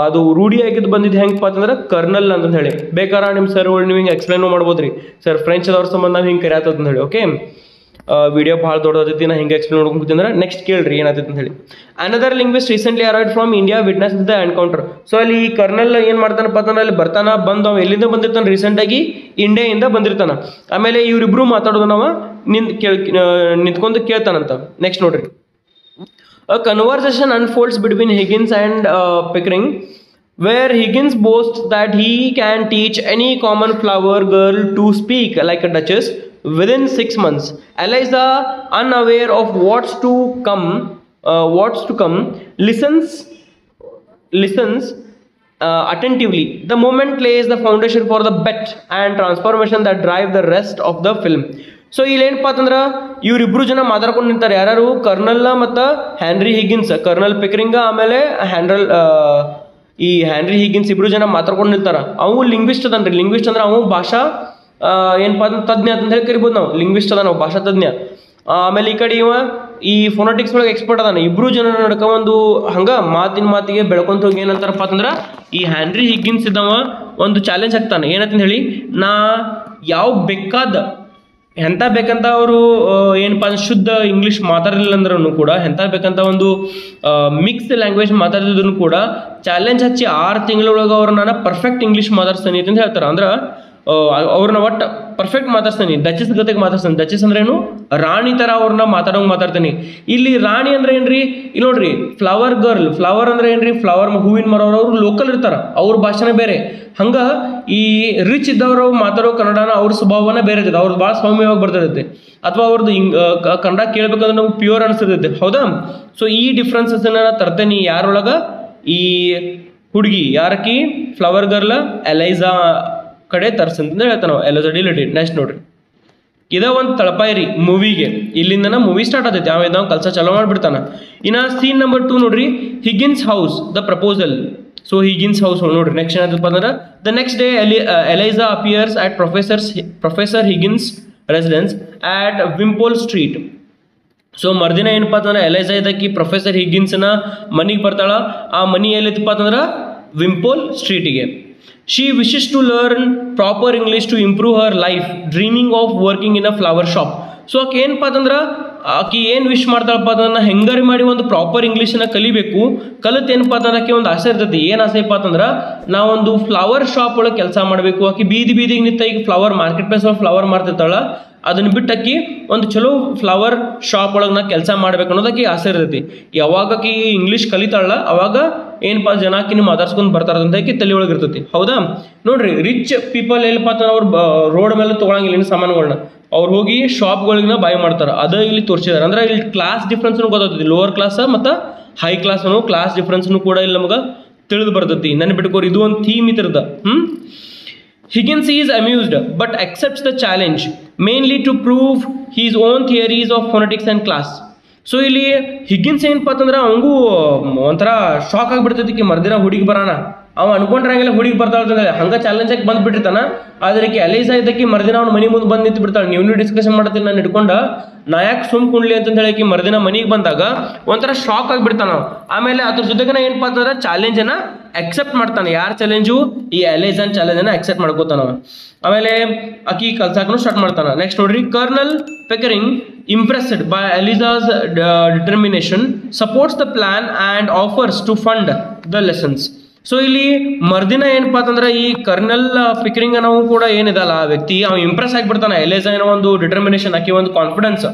ಅದು ರೂಢಿಯಾಗಿದ್ದು ಬಂದಿದ್ದು ಹೆಂಗಪ್ಪ ಅಂತಂದ್ರೆ ಕರ್ನಲ್ ಅಂತ ಹೇಳಿ. ಬೇಕಾದ್ರೆ ನಿಮ್ಮ ಸರ್ಗಳು ನೀವು ಹಿಂಗೆ ಎಕ್ಸ್ಪ್ಲೈನು ಮಾಡ್ಬೋದು ರೀ, ಸರ್ ಫ್ರೆಂಚ್ ಅವ್ರ ಸಂಬಂಧ ನಾವು ಹಿಂಗೆ ಕರೆಯತ್ತದ ಅಂತ ಹೇಳಿ. ಓಕೆ, ವಿಡಿಯೋ ಭಾಳ ದೊಡ್ಡದೈತಿ, ನಾ ಹಿಂಗೆ ಎಕ್ಸ್ಪ್ಲೇನ್ ಮಾಡ್ಕೊಂತೀನಿ ಅಂದ್ರೆ ನೆಕ್ಸ್ಟ್ ಕೇಳ್ರಿ ಏನಾಗ್ತೈತೆ ಅಂತ ಹೇಳಿ. Another linguist recently arrived from India, witness the encounter. So ಅಲ್ಲಿ ಈ ಕರ್ನಲ್ ಏನು ಮಾಡ್ತಾನಪ್ಪ ಅಂತಂದ್ರೆ ಅಲ್ಲಿ ಬಂದು ಅವ ಎಲ್ಲಿಂದ ಬಂದಿರ್ತಾನೆ, ರೀಸೆಂಟಾಗಿ ಇಂಡಿಯಾದಿಂದ ಬಂದಿರ್ತಾನೆ. ಆಮೇಲೆ ಇವರಿಬ್ರು ಮಾತಾಡೋದು ನಾವು ನಿಂತ್ಕೊಂಡು ಕೇಳ್ತಾನಂತ. ನೆಕ್ಸ್ಟ್ ನೋಡ್ರಿ, a conversation unfolds between Higgins and Pickering, where Higgins boasts that he can teach any common flower girl to speak like a duchess within 6 months. Eliza, unaware of what's to come, listens attentively. The moment lays the foundation for the bet and transformation that drive the rest of the film. So ಇಲ್ಲೇನಪ್ಪ ಅಂತಂದ್ರೆ ಇವರಿಬ್ರು ಜನ ಮಾತಾಡ್ಕೊಂಡು ನಿಂತಾರೆ. ಯಾರು? Kernel ಮತ್ತು ಹ್ಯಾನ್ರಿ ಹಿಗಿನ್ಸ್. Kernel ಪಿಕರಿಂಗ ಆಮೇಲೆ ಈ ಹ್ಯಾನ್ರಿ ಹಿಗಿನ್ಸ್ ಇಬ್ರು ಜನ ಮಾತಾಡ್ಕೊಂಡು ನಿಂತಾರ. ಅವು ಲಿಂಗ್ವಿಸ್ಟ್ ಅದನ್ರಿ. ಲಿಂಗ್ವಿಸ್ಟ್ ಅಂದ್ರೆ ಅವು ಭಾಷಾ ಏನಪ್ಪ ತಜ್ಞ ಅಂತ ಹೇಳಿ ಕರಿಬೋದು ನಾವು. ಲಿಂಗ್ವಿಸ್ಟ್ ಅದ ನಾವು, ಭಾಷಾ ತಜ್ಞ. ಆಮೇಲೆ ಈ ಕಡೆ ಇವ ಈ ಫೋನೆಟಿಕ್ಸ್ ಒಳಗೆ ಎಕ್ಸ್ಪರ್ಟ್ ಅದಾನ. ಇಬ್ರು ಜನ ನಡ್ಕ ಒಂದು ಹಂಗ ಮಾತಿಗೆ ಬೆಳ್ಕೊಂತ ಹೋಗಿ ಏನಂತಾರಪ್ಪ ಅಂತಂದ್ರೆ, ಈ ಹ್ಯಾನ್ರಿ ಹಿಗ್ಗಿನ್ಸ್ ಇದ್ದವ ಒಂದು ಚಾಲೆಂಜ್ ಹಾಕ್ತಾನೆ. ಏನಂತ ಹೇಳಿ, ನಾ ಯಾವ ಎಂತ ಬೇಕಂತ ಅವರು ಏನಪ್ಪ ಅಂದ್ರೆ ಶುದ್ಧ ಇಂಗ್ಲೀಷ್ ಮಾತಾಡಲಿಲ್ಲ ಅಂದ್ರೂ ಕೂಡ, ಎಂತ ಬೇಕಂತ ಒಂದು ಮಿಕ್ಸ್ ಲ್ಯಾಂಗ್ವೇಜ್ ಮಾತಾಡಿದ್ರು ಕೂಡ ಚಾಲೆಂಜ್ ಹಚ್ಚಿ 6 ತಿಂಗಳೊಳಗೆ ಅವ್ರು ನಾನು ಪರ್ಫೆಕ್ಟ್ ಇಂಗ್ಲೀಷ್ ಮಾತಾಡ್ಸ್ತಾನೆ ಅಂತ ಹೇಳ್ತಾರೆ. ಅಂದ್ರೆ ಅವ್ರನ್ನ ಒಟ್ಟು ಪರ್ಫೆಕ್ಟ್ ಮಾತಾಡ್ತಾನೆ. ಡಚಸ್ ಜೊತೆಗೆ ಮಾತಾಡ್ತಾನೆ. ಡಚಸ್ ಅಂದ್ರೆ ಏನು? ರಾಣಿ ಥರ ಅವ್ರನ್ನ ಮಾತಾಡ್ತಾನೆ. ಇಲ್ಲಿ ರಾಣಿ ಅಂದ್ರೆ ಏನ್ರಿ? ಇಲ್ಲಿ ನೋಡ್ರಿ, ಫ್ಲವರ್ ಗರ್ಲ್. ಫ್ಲವರ್ ಅಂದ್ರೆ ಏನ್ರಿ? ಫ್ಲವರ್ ಹೂವಿನ ಮರವ್ರು. ಅವ್ರು ಲೋಕಲ್ ಇರ್ತಾರ, ಅವ್ರ ಭಾಷೆನೇ ಬೇರೆ. ಹಂಗ ಈ ರಿಚ್ ಇದ್ದವರು ಮಾತಾಡೋ ಕನ್ನಡನ ಅವ್ರ ಸ್ವಭಾವನ ಬೇರೆ ಇರ್ತೈತೆ. ಅವ್ರದ್ದು ಭಾಳ ಸೌಮ್ಯವಾಗಿ ಬರ್ತಿರುತ್ತೆ. ಅಥವಾ ಅವ್ರದ್ದು ಕನ್ನಡ ಕೇಳ್ಬೇಕಂದ್ರೆ ನಾವು ಪ್ಯೂರ್ ಅನಿಸ್ತೈತೆ. ಹೌದಾ? ಸೊ ಈ ಡಿಫ್ರೆನ್ಸಸ್ನ ತರ್ತೇನೆ ಯಾರೊಳಗ? ಈ ಹುಡುಗಿ ಯಾರಕಿ ಫ್ಲವರ್ ಗರ್ಲ್ ಎಲೈಸಾ ಕಡೆ ತರ್ಸಂತಂದು ಹೇಳ್ತಾನೆ ನಾವು. ಎಲೈಸಾ ಡಿಲಿಟೆಡ್. ನೆಕ್ಸ್ಟ್ ನೋಡ್ರಿ, ಇದ ಒಂದು ತಳಪಾಯಿರಿ ಮೂವಿಗೆ. ಇಲ್ಲಿಂದ ಮೂವಿ ಸ್ಟಾರ್ಟ್ ಆಗ್ತೈತಿ. ನಾವು ಕೆಲಸ ಚಾಲೂ ಮಾಡಿಬಿಡ್ತಾನ. ಇನ್ನು ಸೀನ್ ನಂಬರ್ 2 ನೋಡ್ರಿ, Higgins house the proposal. So Higgins house ನೋಡ್ರಿ. ನೆಕ್ಸ್ಟ್ ಏನಂತಪ್ಪ ಅಂದ್ರೆ, the next day Eliza appears at Professor Higgins residence at Wimpole Street. So ಮರ್ದಿನ ಏನಪ್ಪ ಅಂತಂದ್ರೆ ಎಲೈಸಾ ಇದಕ್ಕೆ ಪ್ರೊಫೆಸರ್ ಹಿಗಿನ್ಸ್ನ ಮನೆಗೆ ಬರ್ತಾಳ. ಆ ಮನೆ ಎಲ್ಲಿತ್ತಪ್ಪ ಅಂತಂದ್ರೆ ವಿಂಪೋಲ್ ಸ್ಟ್ರೀಟಿಗೆ. She wishes to learn proper English to improve her life, dreaming of working in a flower shop. So ಆಕೆ ಏನಪ್ಪ ಅಂತಂದ್ರೆ ಆಕೆ ಏನು ವಿಶ್ ಮಾಡ್ತಾಳಪ್ಪ ಅಂತಂದ್ರೆ, ಹೆಂಗಾರಿ ಮಾಡಿ ಒಂದು ಪ್ರಾಪರ್ ಇಂಗ್ಲೀಷನ್ನ ಕಲಿಬೇಕು. ಕಲಿತು ಏನಪ್ಪ ಅಂತಂದ್ರೆ ಆಕೆ ಒಂದು ಆಸೆ ಇರ್ತೈತಿ. ಏನು ಆಸೆಪ್ಪ ಅಂತಂದ್ರೆ, ನಾವೊಂದು ಫ್ಲವರ್ ಶಾಪ್ ಒಳಗೆ ಕೆಲಸ ಮಾಡಬೇಕು. ಆಕೆ ಬೀದಿಗೆ ನಿಂತ ಈಗ ಫ್ಲವರ್ ಮಾರ್ಕೆಟ್ ಪ್ಲೇಸ್ ಒಳಗೆ ಫ್ಲವರ್ ಮಾರ್ತಿರ್ತಾಳ. ಅದನ್ನ ಬಿಟ್ಟು ಆಕಿ ಒಂದು ಚಲೋ ಫ್ಲವರ್ ಶಾಪ್ ಒಳಗೆ ನಾ ಕೆಲಸ ಮಾಡ್ಬೇಕು ಅನ್ನೋದಕ್ಕೆ ಆಸೆ ಇರ್ತೈತಿ. ಯಾವಾಗ ಆಕಿ ಇಂಗ್ಲೀಷ್ ಕಲಿತಾಳ ಅವಾಗ ಏನಪ್ಪ ಜನ ಆಕಿನ ಮಾತಾಡ್ಸ್ಕೊಂಡು ಬರ್ತಾರಂತ ಆಕಿ ತಲೆ ಒಳಗೆ ಇರ್ತೈತಿ. ಹೌದಾ? ನೋಡ್ರಿ, ರಿಚ್ ಪೀಪಲ್ ಏನಪ್ಪ ಅಂತಂದ್ರೆ ಅವ್ರು ರೋಡ್ ಮೇಲೆ ತೊಗೊಳಂಗಿಲ್ಲ ಇನ್ನು ಸಾಮಾನುಗಳನ್ನ. ಅವ್ರು ಹೋಗಿ ಶಾಪ್ಗಳಿಗ ಬಾಯ್ ಮಾಡ್ತಾರೆ. ಅದು ಇಲ್ಲಿ ತೋರಿಸಿದಾರೆ. ಅಂದ್ರೆ ಇಲ್ಲಿ ಕ್ಲಾಸ್ ಡಿಫ್ರೆನ್ಸ್ನು ಗೊತ್ತಾಗ್ತೈತಿ. ಲೋವರ್ ಕ್ಲಾಸ್ ಮತ್ತು ಹೈ ಕ್ಲಾಸ್ ಅನ್ನೋ ಕ್ಲಾಸ್ ಡಿಫ್ರೆನ್ಸ್ನು ಕೂಡ ಇಲ್ಲಿ ನಮಗೆ ತಿಳಿದು ಬರ್ತೈತಿ. ನೆನ್ಪಿಟ್ಕೋರಿ, ಇದು ಒಂದು theme ಇದ್ರದ. Higgins is amused but accepts the challenge mainly to prove his own theories of phonetics and class. So ಇಲ್ಲಿ ಹಿಗ್ಗಿನ್ಸ್ ಏನಪ್ಪ ಅಂತಂದ್ರೆ ಅವಂಗೂ ಒಂಥರ ಶಾಕ್ ಆಗಿಬಿಡ್ತೈತಿ. ಮರ್ದಿನ ಹುಡುಗಿ ಬರೋಣ, ಅವ ಅನ್ಕೊಂಡ್ರಂಗೆಲ್ಲ ಹುಡುಗಿ ಬರ್ತಾಳೆ ಹಂಗೆ ಚಾಲೆಂಜ್ ಆಗಿ ಬಂದ್ಬಿಟ್ಟಿರ್ತಾನ. ಆದರೆ ಎಲೈಸಾ ಇದಕ್ಕೆ ಮರ್ದಿನ ಅವ್ನ ಮನೆ ಮುಂದೆ ಬಂದು ನಿಂತು ಬಿಡ್ತಾಳೆ. ನೀವು ಡಿಸ್ಕಷನ್ ಮಾಡ್ತೀನಿ ನಾನು ಇಟ್ಕೊಂಡ ನಾ ಯಾಕೆ ಕುಂಡ್ಲಿ ಅಂತ ಹೇಳಕ್ಕೆ ಮರ್ದಿನ ಮನೆಗೆ ಬಂದಾಗ ಒಂಥರ ಶಾಕ್ ಆಗಿಬಿಡ್ತಾನ. ಆಮೇಲೆ ಅದ್ರ ಜೊತೆಗೆ ಏನಪ್ಪ ಅಂತಂದ್ರೆ ಚಾಲೆಂಜನ್ನ ಅಕ್ಸೆಪ್ಟ್ ಮಾಡ್ತಾನೆ. ಯಾರು ಚಾಲೆಂಜು? ಈ ಎಲೈಸಾನ್ ಚಾಲೆಂಜನ್ನು ಅಕ್ಸೆಪ್ಟ್ ಮಾಡ್ಕೋತಾನ. ಆಮೇಲೆ ಆಕಿ ಕಲ್ಸಾಕನು ಸ್ಟಾರ್ಟ್ ಮಾಡ್ತಾನೆ. ನೆಕ್ಸ್ಟ್ ನೋಡ್ರಿ, kernel ಪೆಕರಿಂಗ್ impressed by Eliza's determination supports the plan and offers to fund the lessons. So ಇಲ್ಲಿ ಮರ್ದಿನ ಏನಪ್ಪ ಅಂತಂದ್ರೆ ಈ ಕರ್ನಲ್ ಪಿಕರಿಂಗ್ ನಾವು ಕೂಡ ಏನಿದಲ್ಲ ಆ ವ್ಯಕ್ತಿ ಅವ್ನು ಇಂಪ್ರೆಸ್ ಆಗಿಬಿಡ್ತಾನೆ. ಎಲೈಸಾ ಏನೋ ಒಂದು ಡಿಟರ್ಮಿನೇಷನ್, ಆಕಿ ಒಂದು ಕಾನ್ಫಿಡೆನ್ಸ್,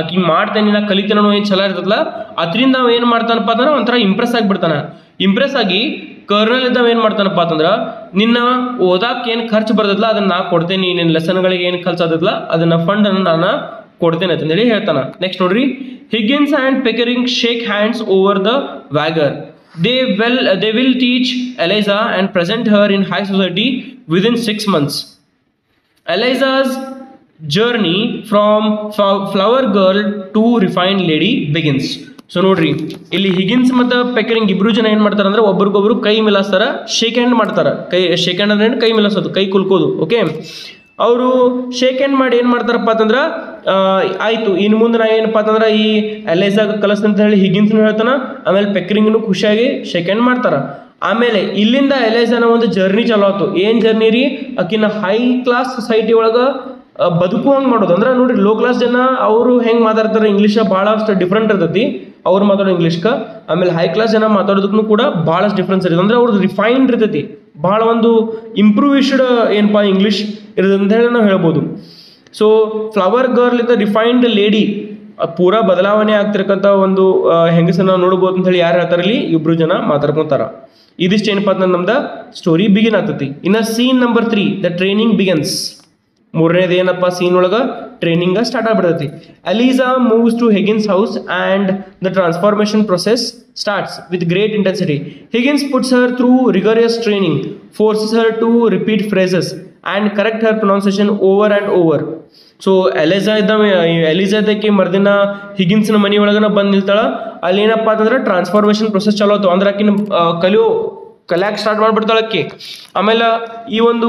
ಆಕಿ ಮಾಡ್ತೇನೆ ನಾ ಕಲಿತೇನೋ ಏನು ಛಲ ಇರ್ತದಲ್ಲ ಅದರಿಂದ ಅವ ಏನು ಮಾಡ್ತಾನಪ್ಪ ಅಂದ್ರೆ ಒಂಥರ ಇಂಪ್ರೆಸ್ ಆಗಿಬಿಡ್ತಾನೆ. ಇಂಪ್ರೆಸ್ ಆಗಿ ಕರ್ನಲ್ ಇದ್ದಾವ ಏನು ಮಾಡ್ತಾನಪ್ಪ ಅಂತಂದ್ರೆ, ನಿನ್ನ ಓದಾಕ್ ಏನು ಖರ್ಚು ಬರ್ತದಲ್ಲ ಅದನ್ನ ನಾ ಕೊಡ್ತೇನೆ, ನಿನ್ನ ಲೆಸನ್ಗಳಿಗೆ ಏನು ಖರ್ಚಾದಲ್ಲ ಅದನ್ನ ಫಂಡ್ ಅನ್ನು ನಾನು ಕೊಡ್ತೇನೆ ಅಂತಂದೇಳಿ ಹೇಳ್ತಾನ. ನೆಕ್ಸ್ಟ್ ನೋಡ್ರಿ, Higgins and Pickering shake hands over the wager. They will teach Eliza and present her in high society within 6 months. Eliza's journey from flower girl to refined lady begins. So ನೋಡ್ರಿ, ಇಲ್ಲಿ ಹಿಗಿನ್ಸ್ ಮತ್ತು Pickering ಇಬ್ರು ಜನ ಏನು ಮಾಡ್ತಾರೆ ಅಂದ್ರೆ ಒಬ್ರಿಗೊಬ್ರು ಕೈ ಮಿಲಾಸ್ತಾರ, ಶೇಕ್ ಹ್ಯಾಂಡ್ ಮಾಡ್ತಾರೆ. ಶೇಕ್ ಹ್ಯಾಂಡ್ ಅಂದ್ರೆ ಕೈ ಮಿಲಾಸೋದು, ಕೈ ಕುಲ್ಕೋದು. ಓಕೆ, ಅವರು ಶೇಕ್ ಹ್ಯಾಂಡ್ ಮಾಡಿ ಏನು ಮಾಡ್ತಾರಪ್ಪ ಅಂತಂದ್ರೆ, ಆಯಿತು ಇನ್ನು ಮುಂದೆ ನಾ ಏನಪ್ಪ ಅಂತಂದ್ರೆ ಈ ಎಲೈಸಾ ಕಲಿಸ್ತಂತ ಹೇಳಿ ಹಿಗಿನ್ಸ್ನು ಹೇಳ್ತಾನೆ. ಆಮೇಲೆ ಪೆಕರಿಂಗ್ನು ಖುಷಿಯಾಗಿ ಶೇಕ್ ಹ್ಯಾಂಡ್ ಮಾಡ್ತಾರೆ. ಆಮೇಲೆ ಇಲ್ಲಿಂದ ಎಲೈಸಾನ ಒಂದು ಜರ್ನಿ ಚಾಲೋ ಆಯ್ತು. ಏನು ಜರ್ನಿ ರೀ? ಆಕಿನ ಹೈ ಕ್ಲಾಸ್ ಸೊಸೈಟಿ ಒಳಗೆ ಬದುಕುವಂಗೆ ಮಾಡೋದು. ಅಂದ್ರೆ ನೋಡ್ರಿ, ಲೋ ಕ್ಲಾಸ್ ಜನ ಅವರು ಹೆಂಗೆ ಮಾತಾಡ್ತಾರೆ ಇಂಗ್ಲೀಷ ಭಾಳಷ್ಟು ಡಿಫ್ರೆಂಟ್ ಇರ್ತೈತಿ ಅವ್ರು ಮಾತಾಡೋ ಇಂಗ್ಲೀಷ್ಗೆ. ಆಮೇಲೆ ಹೈ ಕ್ಲಾಸ್ ಜನ ಮಾತಾಡೋದಕ್ಕೂ ಕೂಡ ಭಾಳಷ್ಟು ಡಿಫ್ರೆನ್ಸ್ ಇರ್ತದೆ. ಅಂದರೆ ಅವ್ರದ್ದು ರಿಫೈನ್ಡ್ ಇರ್ತೈತಿ, ಭಾಳ ಒಂದು ಇಂಪ್ರೂವಿಶ್ಡ್ ಏನಪ್ಪ ಇಂಗ್ಲೀಷ್ ಇರ್ತದೆ ಅಂತ ಹೇಳಿ ನಾವು ಹೇಳ್ಬೋದು. ಸೊ ಫ್ಲವರ್ ಗರ್ಲ್ ಇಂದ ರಿಫೈನ್ಡ್ ಲೇಡಿ ಪೂರಾ ಬದಲಾವಣೆ ಆಗ್ತಿರಕ್ಕಂಥ ಒಂದು ಹೆಂಗಸನ್ನ ನೋಡ್ಬೋದು ಅಂತ ಹೇಳಿ ಯಾರು ಹೇಳ್ತಾರೆ ಇಲ್ಲಿ? ಇಬ್ರು ಜನ ಮಾತಾಡ್ಕೊಂತಾರ. ಇದಿಷ್ಟು ಏನಪ್ಪ ಅಂತಂದ್ರೆ ನಮ್ದು ಸ್ಟೋರಿ ಬಿಗಿನ್ ಆಗ್ತೈತಿ. ಇನ್ನು scene number 3, the training begins. ಮೂರನೇದು ಏನಪ್ಪ ಸೀನ್ ಒಳಗೆ ಟ್ರೈನಿಂಗ್ ಸ್ಟಾರ್ಟ್ ಆಗ್ಬಿಡ್ತೈತಿ. Eliza moves to Higgins house and the transformation process starts with great intensity. Higgins puts her through rigorous training, forces her to repeat phrases and correct her pronunciation over and over. So Eliza ಇದ್ದಕ್ಕೆ ಮರ್ದಿನ ಹಿಗಿನ್ಸ್ನ ಮನೆ ಒಳಗನ ಬಂದು ನಿಲ್ತಾಳ. ಅಲ್ಲಿ ಏನಪ್ಪ ಅಂತಂದ್ರೆ transformation process ಚಲೋ ಆಯ್ತು ಅಂದ್ರೆ ಆಕಿನ ಕಲಿಯಾಕೆ ಸ್ಟಾರ್ಟ್ ಮಾಡಿಬಿಡ್ತಾಳಕ್ಕೆ. ಆಮೇಲೆ ಈ ಒಂದು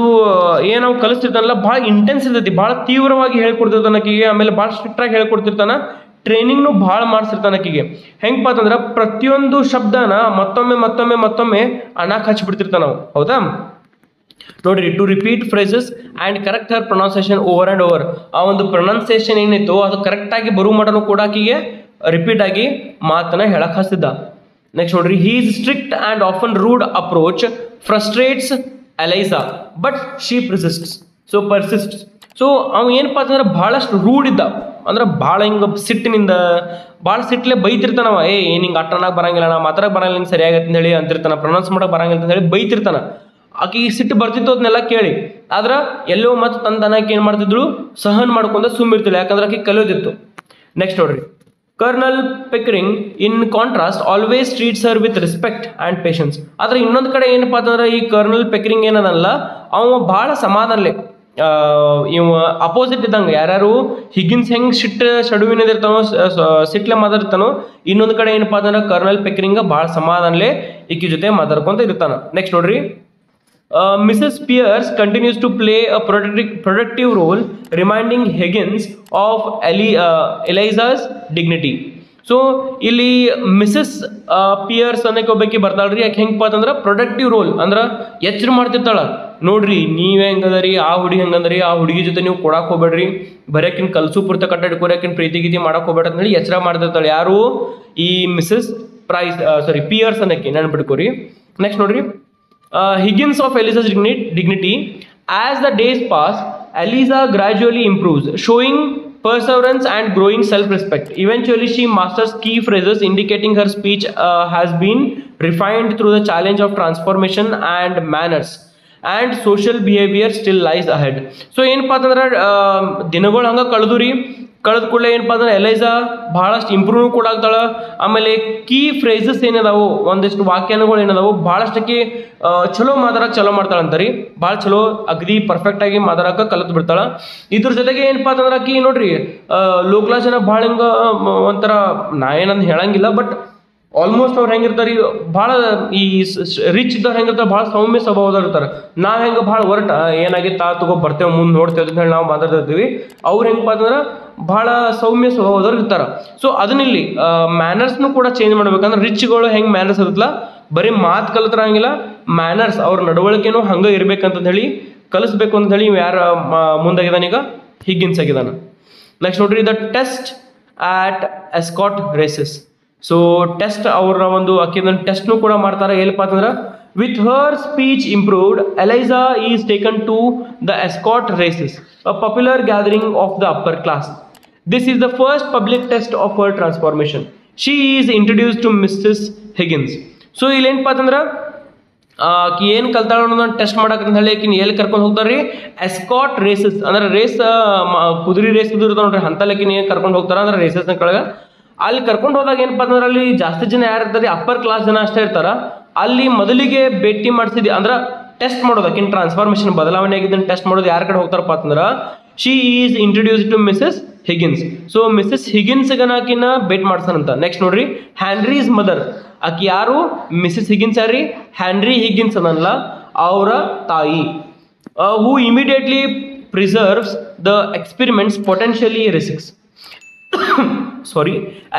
ಏನು ನಾವು ಕಲಿಸ್ತಿರ್ತಾನಲ್ಲ ಭಾಳ ಇಂಟೆನ್ಸ್ ಇರ್ತೈತಿ, ಭಾಳ ತೀವ್ರವಾಗಿ ಹೇಳ್ಕೊಡ್ತಿರ್ತಾನೆ ಆಕಿಗೆ. ಆಮೇಲೆ ಭಾಳ ಸ್ಟ್ರಿಕ್ಟಾಗಿ ಹೇಳ್ಕೊಡ್ತಿರ್ತಾನೆ, ಟ್ರೈನಿಂಗ್ನು ಭಾಳ ಮಾಡಿಸಿರ್ತಾನೆ ಆಕಿಗೆ. ಹೆಂಗಪ್ಪ ಅಂತಂದ್ರೆ ಪ್ರತಿಯೊಂದು ಶಬ್ದನ ಮತ್ತೊಮ್ಮೆ ಅಣಾಕ್ ಹಚ್ಚಿಬಿಡ್ತಿರ್ತಾನೆ ನಾವು, ಹೌದಾ ನೋಡ್ರಿ. To repeat phrases and correct her pronunciation over and over. ಆ ಒಂದು ಪ್ರೊನೌನ್ಸಿಯೇಷನ್ ಏನಿತ್ತು ಅದು ಕರೆಕ್ಟಾಗಿ ಬರೋ ಮಟನು ಕೂಡ ಆಕಿಗೆ ರಿಪೀಟ್ ಆಗಿ ಮಾತನ್ನ ಹೇಳಕ್ ಹಚ್ತಿದ್ದ. ನೆಕ್ಸ್ಟ್ ನೋಡ್ರಿ, his strict and often rude approach frustrates Eliza but she persists. So ಅವ ಏನಪ್ಪ ಅಂತಂದ್ರೆ ಭಾಳಷ್ಟು ರೂಡ್ ಇದ್ದ, ಅಂದ್ರೆ ಭಾಳ ಹಿಂಗೆ ಸಿಟ್ಟಿನಿಂದ ಭಾಳ ಸಿಟ್ಲೆ ಬೈತಿರ್ತಾನವ. ಏನು ಹಿಂಗೆ ಅಟ್ಟನಾಗ ಬರಂಗಿಲ್ಲ, ನಾ ಮಾತಾಡಕ್ಕೆ ಬರಂಗಿಲ್ಲ, ಹಿಂಗೆ ಸರಿಯಾಗತ್ತೆ ಅಂತ ಹೇಳಿ ಅಂತಿರ್ತಾನೆ, ಪ್ರೊನೌನ್ಸ್ ಮಾಡಕ್ಕೆ ಬರಂಗಿಲ್ಲ ಅಂತ ಹೇಳಿ ಬೈತಿರ್ತಾನೆ. ಆಕೆಗೆ ಸಿಟ್ಟು ಬರ್ತಿತ್ತು ಅದನ್ನೆಲ್ಲ ಕೇಳಿ. ಆದ್ರೆ ಎಲ್ಲೋ ಮತ್ತು ತನಕ್ಕೆ ಏನು ಮಾಡ್ತಿದ್ರು, ಸಹನ್ ಮಾಡ್ಕೊಂಡು ಸುಮ್ಮಿರ್ತಿಲ್ಲ, ಯಾಕಂದ್ರೆ ಆಕೆ ಕಲಿಯೋದಿತ್ತು. ನೆಕ್ಸ್ಟ್ ನೋಡ್ರಿ, colonel Pickering in contrast always treats her with respect and patience. ಆದ್ರೆ ಇನ್ನೊಂದು ಕಡೆ ಏನಪ್ಪ ಅಂತಂದ್ರೆ ಈ ಕರ್ನಲ್ ಪಿಕರಿಂಗ್ ಏನದಲ್ಲ, ಅವ ಭಾಳ ಸಮಾಧಾನಲೆ, ಇವ ಅಪೋಸಿಟ್ ಇದ್ದಂಗೆ. ಯಾರ್ಯಾರು ಹಿಗಿನ್ಸ್ ಹೆಂಗೆ ಶಡುವಿನದಿರ್ತಾನೋ ಸಿಟ್ಲೆ ಮಾತಾಡ್ತಾನೋ, ಇನ್ನೊಂದು ಕಡೆ ಏನಪ್ಪ ಅಂತಂದ್ರೆ ಕರ್ನಲ್ ಪಿಕರಿಂಗ್ ಭಾಳ ಸಮಾಧಾನಲೆ ಈಕಿ ಜೊತೆ ಮಾತಾಡ್ಕೊಂತ ಇರ್ತಾನ. ನೆಕ್ಸ್ಟ್ ನೋಡ್ರಿ, Mrs. Pierce continues to play a productive role, reminding Higgins of Eliza's dignity. So ಇಲ್ಲಿ ಮಿಸಸ್ ಪಿಯರ್ಸ್ ಅನ್ನಕ್ಕೆ ಒಬ್ಬಾಕಿ ಬರ್ತಾಳ್ರಿ. ಯಾಕೆ ಹೆಂಗಪ್ಪ ಅಂತಂದ್ರೆ ಪ್ರೊಡಕ್ಟಿವ್ ರೋಲ್ ಅಂದ್ರೆ ಎಚ್ಚರ ಮಾಡ್ತಿರ್ತಾಳ. ನೋಡ್ರಿ ನೀವು ಹೆಂಗದರಿ, ಆ ಹುಡುಗಿ ಹೆಂಗಂದ್ರಿ, ಆ ಹುಡುಗಿ ಜೊತೆ ನೀವು ಕೊಡಕ್ಕೆ ಹೋಗ್ಬೇಡ್ರಿ, ಬರೆಯಕಿನ್ ಕಲ್ಸು ಪುರ್ತ ಕಟ್ಟಾಡ್ಕೊರಕಿನ್ ಪ್ರೀತಿ ಗೀತಿ ಮಾಡಕ್ಕೆ ಹೋಗ್ಬೇಡ ಅಂತ ಹೇಳಿ ಎಚ್ಚರ ಮಾಡ್ತಿರ್ತಾಳೆ. ಯಾರು? ಈ ಮಿಸಸ್ ಪಿಯರ್ಸ್ ಅನ್ನಕ್ಕೆ ನೆನ್ಪಿಟ್ಕೋರಿ. ನೆಕ್ಸ್ಟ್ ನೋಡ್ರಿ, Higgins of Eliza's dignity. As the days pass, Eliza gradually improves, showing perseverance and growing self-respect. Eventually, she masters key phrases, indicating her speech has been refined through the challenge of transformation and manners. And social behavior still lies ahead. So, ಏನಪ್ಪ ಅಂತಂದ್ರೆ ದಿನಗಳು ಹಂಗೆ ಕಳೆದ ಕೂಡಲೇ ಏನಪ್ಪ ಅಂದ್ರೆ ಎಲೈಸಾ ಭಾಳಷ್ಟು improve ಕೂಡ ಆಗ್ತಾಳೆ. ಆಮೇಲೆ ಕೀ ಫ್ರೇಸಸ್ ಏನದಾವು, ಒಂದಿಷ್ಟು ವಾಕ್ಯಾನುಗಳು ಏನದಾವು, ಭಾಳಷ್ಟಕ್ಕೆ ಚಲೋ ಮಾಡ್ತಾಳೆ ಅಂತಾರಿ. ಭಾಳ ಚಲೋ ಅಗದಿ ಪರ್ಫೆಕ್ಟಾಗಿ ಮಾತಾಡಕ್ಕೆ ಕಲಿತು ಬಿಡ್ತಾಳೆ. ಇದ್ರ ಜೊತೆಗೆ ಏನಪ್ಪ ಅಂತಂದ್ರೆ ಆಕಿ ನೋಡ್ರಿ ಲೋ ಕ್ಲಾಸ್ ಜನ ಭಾಳ ಹಿಂಗೆ ಒಂಥರ ನಾ ಏನಂತ ಹೇಳಂಗಿಲ್ಲ, ಬಟ್ ಆಲ್ಮೋಸ್ಟ್ ಅವ್ರು ಹೆಂಗಿರ್ತಾರೆ, ಭಾಳ ಈ ರಿಚ್ ಇದ್ದವ್ರು ಹೆಂಗಿರ್ತಾರೆ, ಭಾಳ ಸೌಮ್ಯ ಸ್ವಭಾವದವ್ರು ಇರ್ತಾರೆ. ನಾವು ಹೆಂಗೆ ಭಾಳ ಹೊರಟ ಏನಾಗಿತ್ತು ತಗೋ ಬರ್ತೇವೆ ಮುಂದೆ ನೋಡ್ತೇವೆ ಅಂತ ಹೇಳಿ ನಾವು ಮಾತಾಡ್ತಿರ್ತೀವಿ. ಅವ್ರು ಹೆಂಗಪ್ಪ ಅಂತಂದ್ರೆ ಭಾಳ ಸೌಮ್ಯ ಸ್ವಭಾವದವ್ರು ಇರ್ತಾರೆ. ಸೊ ಅದನ್ನಿಲ್ಲಿ ಮ್ಯಾನರ್ಸ್ನು ಕೂಡ ಚೇಂಜ್ ಮಾಡ್ಬೇಕಂದ್ರೆ ರಿಚ್ಗಳು ಹೆಂಗೆ ಮ್ಯಾನರ್ಸ್ ಇರುತ್ತಲ್ಲ, ಬರೀ ಮಾತು ಕಲಿತ್ರಂಗಿಲ್ಲ, ಮ್ಯಾನರ್ಸ್ ಅವ್ರ ನಡವಳಿಕೆನೂ ಹಂಗೆ ಇರ್ಬೇಕಂತ ಹೇಳಿ ಕಲಿಸ್ಬೇಕು ಅಂತ ಹೇಳಿ ಯಾರು ಮುಂದಾಗಿದ್ದಾನೆ ಈಗ ಹಿಗ್ಗಿನ್ಸ್ ಆಗಿದ್ದಾನೆ. ನೆಕ್ಸ್ಟ್ ನೋಡ್ರಿ, the test at Ascot races. So test ಅವರ ಒಂದು ಆಕಿದೊಂದು ಟೆಸ್ಟ್ನು ಕೂಡ ಮಾಡ್ತಾರೆ. ಏನಪ್ಪ ಅಂತಂದ್ರೆ with her speech improved, Eliza is taken to the Ascot races, a popular gathering of the upper class. This is the first public test of her transformation. She is introduce to Mrs Higgins. So ಇಲ್ಲಿ ಏನಪ್ಪ ಅಂತಂದ್ರೆ ಆಕಿ ಏನು ಕಲ್ತಾಳ ಅನ್ನೋದನ್ನ test ಮಾಡಕ್ಕೆ ಅಂತ ಹೇಳಿ ಆಕಿನ ಎಲ್ಲಿ ಕರ್ಕೊಂಡು ಹೋಗ್ತಾರೆ ರೀ, ಎಸ್ಕಾಟ್ ರೇಸಸ್ ಅಂದ್ರೆ ರೇಸ್, ಕುದುರೆ ರೇಸ್ ಇರ್ತಾವ ನೋಡ್ರಿ, ಅಂತಲಕಿನ ಏನು ಕರ್ಕೊಂಡು ಹೋಗ್ತಾರ ಅಂದ್ರೆ ರೇಸಸ್ನ ಕೆಳಗೆ. ಅಲ್ಲಿ ಕರ್ಕೊಂಡು ಹೋದಾಗ ಏನಪ್ಪ ಅಂತಂದ್ರೆ ಅಲ್ಲಿ ಜಾಸ್ತಿ ಜನ ಯಾರು ಇರ್ತಾರೆ, ಅಪ್ಪರ್ ಕ್ಲಾಸ್ ಜನ ಅಷ್ಟೇ ಇರ್ತಾರ. ಅಲ್ಲಿ ಮೊದಲಿಗೆ ಭೇಟಿ ಮಾಡಿಸಿದ್ವಿ ಅಂದ್ರೆ ಟೆಸ್ಟ್ ಮಾಡೋದು, ಆಕಿನ ಟ್ರಾನ್ಸ್ಫಾರ್ಮೇಷನ್ ಬದಲಾವಣೆ ಆಗಿದ್ದನ್ನು ಟೆಸ್ಟ್ ಮಾಡೋದು ಯಾರ ಕಡೆ ಹೋಗ್ತಾರಪ್ಪ ಅಂತಂದ್ರೆ she is introduced to Mrs Higgins. So Mrs ಹಿಗಿನ್ಸ್ಗನ ಆಕಿನ ಭೇಟಿ ಮಾಡ್ತಾನಂತ. ನೆಕ್ಸ್ಟ್ ನೋಡ್ರಿ, ಹ್ಯಾನ್ರೀಸ್ ಮದರ್. ಆಕಿ ಯಾರು? ಮಿಸಸ್ ಹಿಗಿನ್ಸ್ ಯಾರ್ರಿ? ಹ್ಯಾನ್ರಿ ಹಿಗಿನ್ಸ್ ಅನ್ನಲ್ಲ, ಅವರ ತಾಯಿ. Who immediately perceives the experiment's potentially risks.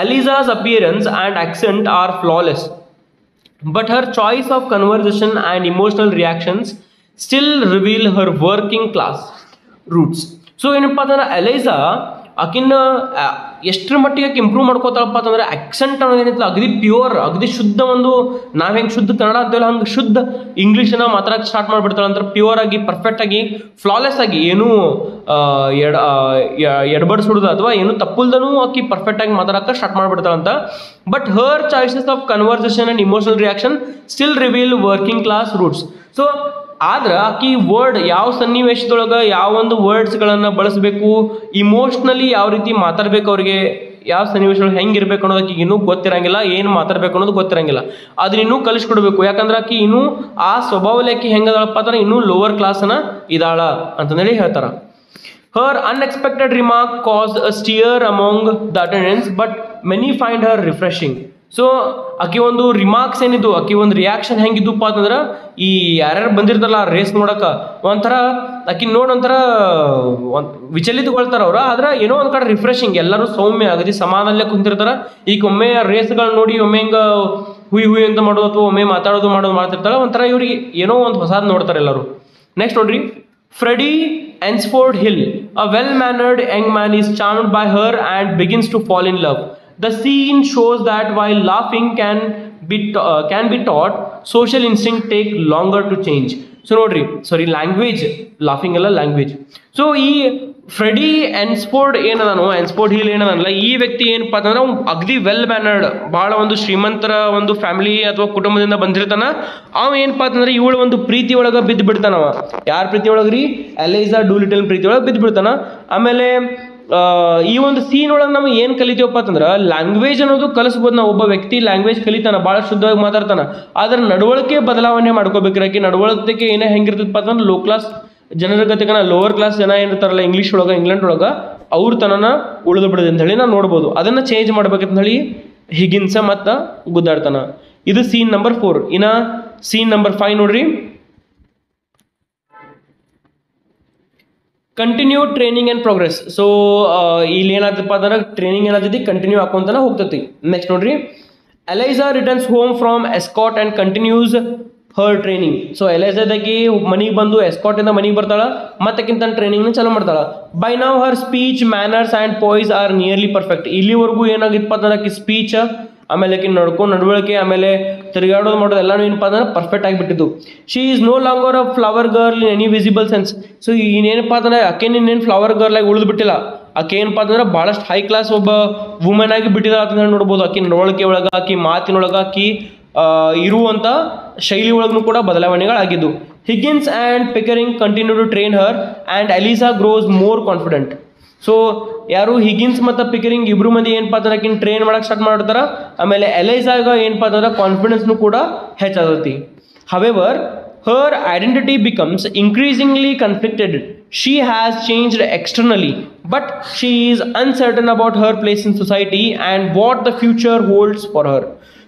Eliza's appearance and accent are flawless, but her choice of conversation and emotional reactions still reveal her working class roots. So ಏನಪ್ಪ ಅಂತಂದ್ರೆ ಎಲೈಸಾ ಆಕಿನ ಎಷ್ಟರ ಮಟ್ಟಿಗೆ ಆಕೆ ಇಂಪ್ರೂವ್ ಮಾಡ್ಕೋತಾಳಪ್ಪ ಅಂತಂದ್ರೆ ಆಕ್ಸೆಂಟ್ ಅನ್ನೋದೇನಿತ್ತು ಅಗದಿ ಪ್ಯೂರ್, ಅಗದಿ ಶುದ್ಧ, ಒಂದು ನಾವು ಹೆಂಗೆ ಶುದ್ಧ ಕನ್ನಡ ಅಂತೀವಲ್ಲ ಹಂಗೆ ಶುದ್ಧ ಇಂಗ್ಲೀಷನ್ನ ಮಾತಾಡಕ್ಕೆ ಸ್ಟಾರ್ಟ್ ಮಾಡಿಬಿಡ್ತಾಳೆ. ಅಂದ್ರೆ ಪ್ಯೂರ್ ಆಗಿ, ಪರ್ಫೆಕ್ಟ್ ಆಗಿ, ಫ್ಲಾಲೆಸ್ ಆಗಿ, ಏನೂ ಎಡಬಡಿಸ್ಬಿಡುದು ಅಥವಾ ಏನು ತಪ್ಪುಲ್ದನೂ ಆಕಿ ಪರ್ಫೆಕ್ಟ್ ಆಗಿ ಮಾತಾಡಕ್ಕೆ ಸ್ಟಾರ್ಟ್ ಮಾಡಿಬಿಡ್ತಾಳಂತ. But her choices of conversation and emotional reaction still reveal working class roots. So ಆದ್ರೆ ಆಕಿ ವರ್ಡ್ ಯಾವ ಸನ್ನಿವೇಶದೊಳಗೆ ಯಾವ ಒಂದು ವರ್ಡ್ಸ್ಗಳನ್ನು ಬಳಸಬೇಕು, ಇಮೋಷ್ನಲಿ ಯಾವ ರೀತಿ ಮಾತಾಡ್ಬೇಕು, ಅವ್ರಿಗೆ ಯಾವ ಸನ್ನಿವೇಶದೊಳಗೆ ಹೆಂಗಿರ್ಬೇಕು ಅನ್ನೋದಕ್ಕೆ ಇನ್ನೂ ಗೊತ್ತಿರಂಗಿಲ್ಲ, ಏನು ಮಾತಾಡ್ಬೇಕು ಅನ್ನೋದು ಗೊತ್ತಿರಂಗಿಲ್ಲ. ಅದನ್ನ ಇನ್ನೂ ಕಲಿಸ್ಕೊಡ್ಬೇಕು. ಯಾಕಂದ್ರೆ ಆಕಿ ಇನ್ನೂ ಆ ಸ್ವಭಾವದಲ್ಲಿ ಆಕಿ ಹೆಂಗದಳಪ್ಪ ಅಂದ್ರೆ ಇನ್ನೂ ಲೋವರ್ ಕ್ಲಾಸ್ನ ಇದಾಳ ಅಂತಂದೇಳಿ ಹೇಳ್ತಾರ. Her unexpected remark caused a stir among the attendants, but many find her refreshing. So ಆಕಿ ಒಂದು ರಿಮಾರ್ಕ್ಸ್ ಏನಿದ್ದು, ಆಕಿ ಒಂದು ರಿಯಾಕ್ಷನ್ ಹೆಂಗಿದ್ದಪ್ಪ ಅಂತಂದ್ರೆ ಈ ಯಾರ್ಯಾರು ಬಂದಿರ್ತಾರಲ್ಲ ರೇಸ್ ನೋಡಕ್ಕೆ ಒಂಥರ ಆಕಿ ನೋಡಿ ಒಂಥರ ವಿಚಲಿತಗೊಳ್ತಾರ ಅವ್ರು. ಆದ್ರೆ ಏನೋ ಒಂದು ಕಡೆ ರಿಫ್ರೆಶಿಂಗ್, ಎಲ್ಲರೂ ಸೌಮ್ಯ ಅಗದಿ ಸಮಾನಲ್ಲೇ ಕುಂತಿರ್ತಾರ. ಈಗ ಒಮ್ಮೆ ರೇಸ್ಗಳು ನೋಡಿ ಒಮ್ಮೆ ಹಿಂಗೆ ಹುಯ್ ಅಂತ ಮಾಡೋದು ಅಥವಾ ಒಮ್ಮೆ ಮಾಡೋದು ಮಾಡ್ತಿರ್ತಾಳೆ. ಒಂಥರ ಇವ್ರಿಗೆ ಏನೋ ಒಂದು ಹೊಸದು ನೋಡ್ತಾರೆ ಎಲ್ಲರೂ. ನೆಕ್ಸ್ಟ್ ನೋಡ್ರಿ, Freddie Ansford Hill, a well-mannered young man, is charmed by her and begins to fall in love. The scene shows that while laughing can be taught, social instinct take longer to change. So ನೋಡ್ರಿ, language, laughing ಅಲ್ಲ language. So ಈ Freddie ಆನ್ಸ್ಫೋರ್ಡ್ ಆನ್ಸ್ಫೋರ್ಡ್ hill ಏನದಲ್ಲ, ಈ ವ್ಯಕ್ತಿ ಏನಪ್ಪ ಅಂತಂದ್ರೆ ಅವ್ನು ಅಗದಿ ವೆಲ್ ಮ್ಯಾನರ್ಡ್, ಭಾಳ ಒಂದು ಶ್ರೀಮಂತರ ಒಂದು ಫ್ಯಾಮಿಲಿ ಅಥವಾ ಕುಟುಂಬದಿಂದ ಬಂದಿರ್ತಾನ. ಅವ ಏನಪ್ಪ ಅಂತಂದ್ರೆ ಇವಳು ಒಂದು ಪ್ರೀತಿ ಒಳಗೆ ಬಿದ್ದು ಬಿಡ್ತಾನವ. ಯಾರ ಪ್ರೀತಿ ಒಳಗ್ರಿ? ಎಲೈಸಾ ಡೂಲಿಟಲ್ ಪ್ರೀತಿ ಒಳಗೆ ಬಿದ್ದು ಬಿಡ್ತಾನ. ಆಮೇಲೆ ಈ ಒಂದು ಸೀನ್ ಒಳಗೆ ನಾವು ಏನು ಕಲಿತೀವಪ್ಪ ಅಂತಂದ್ರೆ ಲ್ಯಾಂಗ್ವೇಜ್ ಅನ್ನೋದು ಕಲಿಸ್ಬೋದು. ನಾವು ಒಬ್ಬ ವ್ಯಕ್ತಿ ಲ್ಯಾಂಗ್ವೇಜ್ ಕಲಿತಾನ, ಭಾಳ ಶುದ್ಧವಾಗಿ ಮಾತಾಡ್ತಾನ, ಆದ್ರೆ ನಡವಳಿಕೆ ಬದಲಾವಣೆ ಮಾಡ್ಕೋಬೇಕ್ರಾಕಿ. ನಡವಳಿಕೆ ಏನೇ ಹೆಂಗಿರ್ತದಪ್ಪ ಅಂತಂದ್ರೆ ಲೋ ಕ್ಲಾಸ್ ಜನರ ಗತಿಗನ ಲೋವರ್ ಕ್ಲಾಸ್ ಜನ ಏನಿರ್ತಾರಲ್ಲ ಇಂಗ್ಲೀಷ್ ಒಳಗೆ, ಇಂಗ್ಲೆಂಡ್ ಒಳಗೆ, ಅವ್ರ ತನನ ಉಳಿದು ಬಿಡೋದು ಅಂತ ಹೇಳಿ ನಾವು ನೋಡ್ಬೋದು. ಅದನ್ನು ಚೇಂಜ್ ಮಾಡ್ಬೇಕಂತ ಹೇಳಿ ಹಿಗಿನ್ಸ ಮತ್ತು ಗುದ್ದಾಡ್ತಾನ. ಇದು ಸೀನ್ ನಂಬರ್ 4. ಇನ್ನು ಸೀನ್ ನಂಬರ್ 5 ನೋಡ್ರಿ, continue training and progress. So ಇಲ್ಲಿ ಏನಾಗ್ತಪ್ಪ ಅಂದ್ರೆ ಟ್ರೈನಿಂಗ್ ಏನಾಗ್ತೈತಿ ಕಂಟಿನ್ಯೂ ಹಾಕೊಂತಾನೆ ಹೋಗ್ತೈತಿ. ನೆಕ್ಸ್ಟ್ ನೋಡ್ರಿ, Eliza returns home from Ascot and continues her training. So ಎಲೈಸಾದಾಗಿ ಮನೆಗೆ ಬಂದು ಎಸ್ಕಾಟಿಂದ ಮನೆಗೆ ಬರ್ತಾಳ, ಮತ್ತಕ್ಕಿಂತ ಟ್ರೈನಿಂಗ್ನ ಚಾಲೂ ಮಾಡ್ತಾಳ. By now her speech, manners and poise are nearly perfect. ಇಲ್ಲಿವರೆಗೂ ಏನಾಗಿತ್ತಪ್ಪ ಅಂದ್ರೆ ಸ್ಪೀಚ್, ಆಮೇಲೆ ನಡವಳಿಕೆ, ಆಮೇಲೆ ತಿರುಗಾಡೋದು ಮಾಡೋದು ಎಲ್ಲಾನು ಏನಪ್ಪ ಅಂದ್ರೆ ಪರ್ಫೆಕ್ಟ್ ಆಗಿಬಿಟ್ಟಿದ್ದು. She is no longer a flower girl in any visible sense. So ಇನ್ನೇನಪ್ಪ ಅಂದ್ರೆ ಆಕೆನೇನು ಫ್ಲವರ್ ಗರ್ಲ್ ಆಗಿ ಉಳಿದು ಬಿಟ್ಟಿಲ್ಲ. ಆಕೆ ಏನಪ್ಪ ಅಂತಂದ್ರೆ ಭಾಳಷ್ಟು ಹೈ ಕ್ಲಾಸ್ ಒಬ್ಬ ವುಮೆನ್ ಆಗಿ ಬಿಟ್ಟಿದ ಅಂತ ಹೇಳಿ ನೋಡ್ಬೋದು. ಆಕಿ ನಡವಳಿಕೆ ಒಳಗೆ, ಆಕಿ ಮಾತಿನೊಳಗೆ, ಆಕಿ ಇರುವಂಥ ಶೈಲಿ ಒಳಗೂ ಕೂಡ ಬದಲಾವಣೆಗಳಾಗಿದ್ದು. Higgins and Pickering continue to train her and Eliza grows more confident. So ಯಾರು ಹಿಗಿನ್ಸ್ ಮತ್ತು ಪಿಕರಿಂಗ್ ಇಬ್ರು ಮಂದಿ ಏನಪ್ಪ ಅಂತಂದ್ರೆ ಆಕಿನ ಟ್ರೈನ್ ಮಾಡಕ್ಕೆ ಸ್ಟಾರ್ಟ್ ಮಾಡ್ತಾರ. ಆಮೇಲೆ ಎಲೈಸಾಗ ಏನಪ್ಪ ಅಂತಂದ್ರೆ ಕಾನ್ಫಿಡೆನ್ಸ್ನು ಕೂಡ ಹೆಚ್ಚಾಗತಿ. However her identity becomes increasingly conflicted. She has changed externally, but she is uncertain about her place in society and what the future holds for her.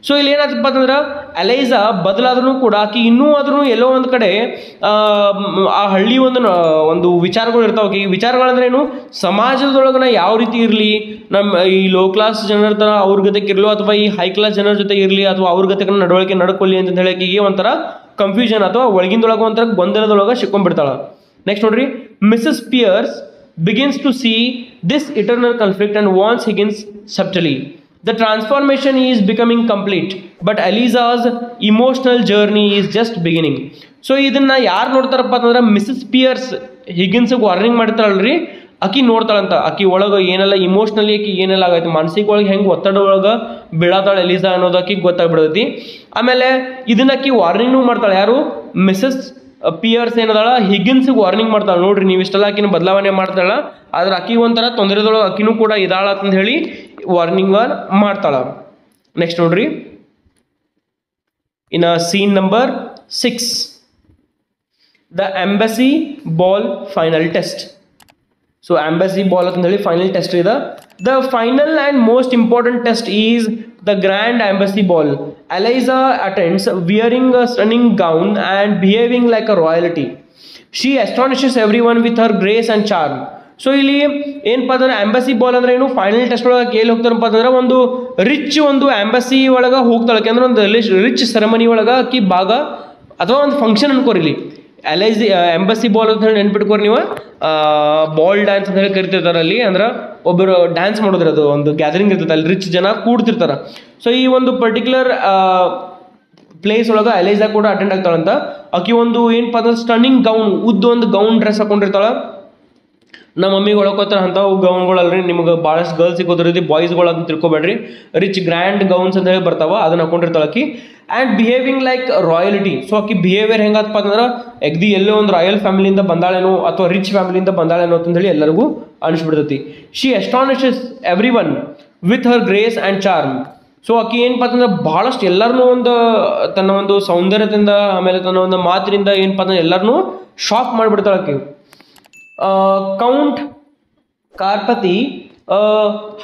So ಇಲ್ಲಿ ಏನಾಯ್ತಪ್ಪ ಅಂತಂದ್ರೆ ಎಲೈಸಾ ಬದಲಾದ್ರೂ ಕೂಡ ಆಕಿ ಇನ್ನೂ ಆದ್ರೂ ಎಲ್ಲೋ ಒಂದು ಕಡೆ ಆ ಹಳ್ಳಿ ಒಂದು ವಿಚಾರಗಳು ಇರ್ತಾವೆ. ಈ ವಿಚಾರಗಳಂದ್ರೆ ಏನು, ಸಮಾಜದೊಳಗನ ಯಾವ ರೀತಿ ಇರಲಿ, ನಮ್ಮ ಈ ಲೋ ಕ್ಲಾಸ್ ಜನರ ಥರ ಅವ್ರ ಗತೆಗೆ ಇರಲಿ ಅಥವಾ ಈ ಹೈ ಕ್ಲಾಸ್ ಜನರ ಜೊತೆ ಇರಲಿ ಅಥವಾ ಅವ್ರ ಗತೆಗೆ ನಡವಳಿಕೆ ನಡ್ಕೊಳ್ಳಿ ಅಂತ ಹೇಳಿ ಆಕಿಗೆ ಒಂಥರ ಕನ್ಫ್ಯೂಷನ್ ಅಥವಾ ಒಳಗಿಂದೊಳಗೆ ಒಂಥರ ಗೊಂದಲದೊಳಗೆ ಸಿಕ್ಕೊಂಡ್ಬಿಡ್ತಾಳೆ. ನೆಕ್ಸ್ಟ್ ನೋಡ್ರಿ, Mrs Pearce begins to see this internal conflict and warns Higgins subtly. The transformation is becoming complete, but Elisa's emotional journey is just beginning. So ಇದನ್ನ ಯಾರು ನೋಡ್ತಾರಪ್ಪ ಅಂತಂದ್ರೆ ಮಿಸಸ್ ಪಿಯರ್ಸ್ ಹಿಗಿನ್ಸ್ಗೆ ವಾರ್ನಿಂಗ್ ಮಾಡ್ತಾಳಲ್ರಿ, ಆಕಿ ನೋಡ್ತಾಳಂತ. ಆಕಿ ಒಳಗೆ ಏನೆಲ್ಲ ಇಮೋಷ್ನಲಿ ಆಕಿ ಏನೆಲ್ಲ ಆಗೈತೆ, ಮಾನಸಿಕ ಒಳಗೆ ಹೆಂಗೆ ಒತ್ತಡ ಒಳಗೆ ಬೀಳತಾಳೆ ಎಲಿಸಾ ಅನ್ನೋದು ಆಕಿಗೆ ಗೊತ್ತಾಗ್ಬಿಡ್ತೈತಿ. ಆಮೇಲೆ ಇದನ್ನ ಆಕಿ ವಾರ್ನಿಂಗ್ನು ಮಾಡ್ತಾಳೆ. ಯಾರು? ಮಿಸಸ್ ಪಿಯರ್ಸ್ ಏನದಾಳ ಹಿಗಿನ್ಸ್ಗೆ ವಾರ್ನಿಂಗ್ ಮಾಡ್ತಾಳೆ. ನೋಡ್ರಿ ನೀವು ಇಷ್ಟೆಲ್ಲ ಆಕಿನ ಬದಲಾವಣೆ ಮಾಡ್ತಾಳ, ಆದ್ರೆ ಆಕಿ ಒಂಥರ ತೊಂದರೆದೊಳಗೆ ಆಕಿನೂ ಕೂಡ ಇದಾಳ ಅಂತ ಹೇಳಿ ವಾರ್ನಿಂಗ್ ಮಾಡ್ತಾಳ. ನೆಕ್ಸ್ಟ್ ನೋಡ್ರಿ, in scene number 6, the embassy ball final test. So embassy ball ಅಂತ ಹೇಳಿ ಫೈನಲ್ ಟೆಸ್ಟ್ ಇದೆ. The final and most important test is the grand embassy ball. Eliza attends wearing a stunning gown and behaving like a royalty. She astonishes everyone with her grace and charm. So ಇಲ್ಲಿ ಏನಪ್ಪ ಅಂದ್ರೆ embassy ball ಅಂದ್ರೆ ಏನು, final test ಒಳಗೆ ಎಲ್ಲಿ ಹೋಗ್ತಾರಪ್ಪ ಅಂತಂದ್ರೆ ಒಂದು rich ಒಂದು ಎಂಬಸಿ ಒಳಗೆ ಹೋಗ್ತಾಳೆ. ಯಾಕಂದ್ರೆ ಒಂದು ರಿಚ್ ಸೆರೆಮನಿ ಒಳಗೆ ಆಕಿ ಭಾಗ ಅಥವಾ ಒಂದು ಫಂಕ್ಷನ್ ಅನ್ಕೋರಿಲಿ. ಎಂಬಸಿ ಬಾಲ್ ಅಂತ ಹೇಳಿ ನೆನ್ಪಿಟ್ಕೋರಿ ನೀವು. ಬಾಲ್ ಡ್ಯಾನ್ಸ್ ಅಂತ ಹೇಳಿ ಕರಿತಿರ್ತಾರೆ ಅಲ್ಲಿ, ಅಂದ್ರೆ ಒಬ್ಬರು ಡ್ಯಾನ್ಸ್ ಮಾಡೋದ್ರ ಅದು ಒಂದು ಗ್ಯಾದರಿಂಗ್ ಇರ್ತದೆ, ಅಲ್ಲಿ ರಿಚ್ ಜನ ಕೂಡ್ತಿರ್ತಾರೆ. ಸೊ ಈ ಒಂದು ಪರ್ಟಿಕ್ಯುಲರ್ ಪ್ಲೇಸ್ ಒಳಗೆ ಎಲೈಸಾ ಕೂಡ ಅಟೆಂಡ್ ಆಗ್ತಾಳಂತ. ಆಕಿ ಒಂದು ಏನಪ್ಪ ಅಂದ್ರೆ ಸ್ಟನ್ನಿಂಗ್ ಗೌನ್, ಒಂದು ಗೌನ್ ಡ್ರೆಸ್ ಹಾಕೊಂಡಿರ್ತಾಳೆ. ನಮ್ಮ ಮಮ್ಮಿಗೆ ಒಳಕೋತಾರ ಅಂಥವು ಗೌನ್ಗಳಲ್ರಿ, ನಿಮ್ಗೆ ಭಾಳಷ್ಟು ಗರ್ಲ್ಸ್ ಸಿಗೋದ್ರದ್ದು ಬಾಯ್ಸ್ಗಳು ಅಂತ ತಿಳ್ಕೊಬೇಡ್ರಿ. ರಿಚ್ ಗ್ರ್ಯಾಂಡ್ ಗೌನ್ಸ್ ಅಂತ ಹೇಳಿ ಬರ್ತಾವ, ಅದನ್ನ ಹಾಕೊಂಡಿರ್ತಾಳಕಿ. And behaving like royalty. So ಆಕಿ ಬಿಹೇವಿಯರ್ ಹೆಂಗಪ್ಪ ಅಂದ್ರೆ ಎಗ್ದಿ ಎಲ್ಲೋ ಒಂದು ರಾಯಲ್ ಫ್ಯಾಮಿಲಿಯಿಂದ ಬಂದಾಳೇನೋ ಅಥವಾ ರಿಚ್ ಫ್ಯಾಮಿಲಿಯಿಂದ ಬಂದಾಳೇನೋ ಅಂತಂದೇಳಿ ಎಲ್ಲರಿಗೂ ಅನಿಸ್ಬಿಡ್ತೈತಿ. She astonishes everyone with her grace and charm. So ಆಕಿ ಏನಪ್ಪ ಅಂತಂದ್ರೆ ಭಾಳಷ್ಟು ಎಲ್ಲರನ್ನೂ ಒಂದು ತನ್ನ ಒಂದು ಸೌಂದರ್ಯದಿಂದ ಆಮೇಲೆ ತನ್ನ ಒಂದು ಮಾತಿನಿಂದ ಏನಪ್ಪ ಅಂದ್ರೆ ಎಲ್ಲರನ್ನೂ ಶಾಕ್ ಮಾಡಿಬಿಡ್ತಾಳೆ ಆಕಿ. Count Karpati, a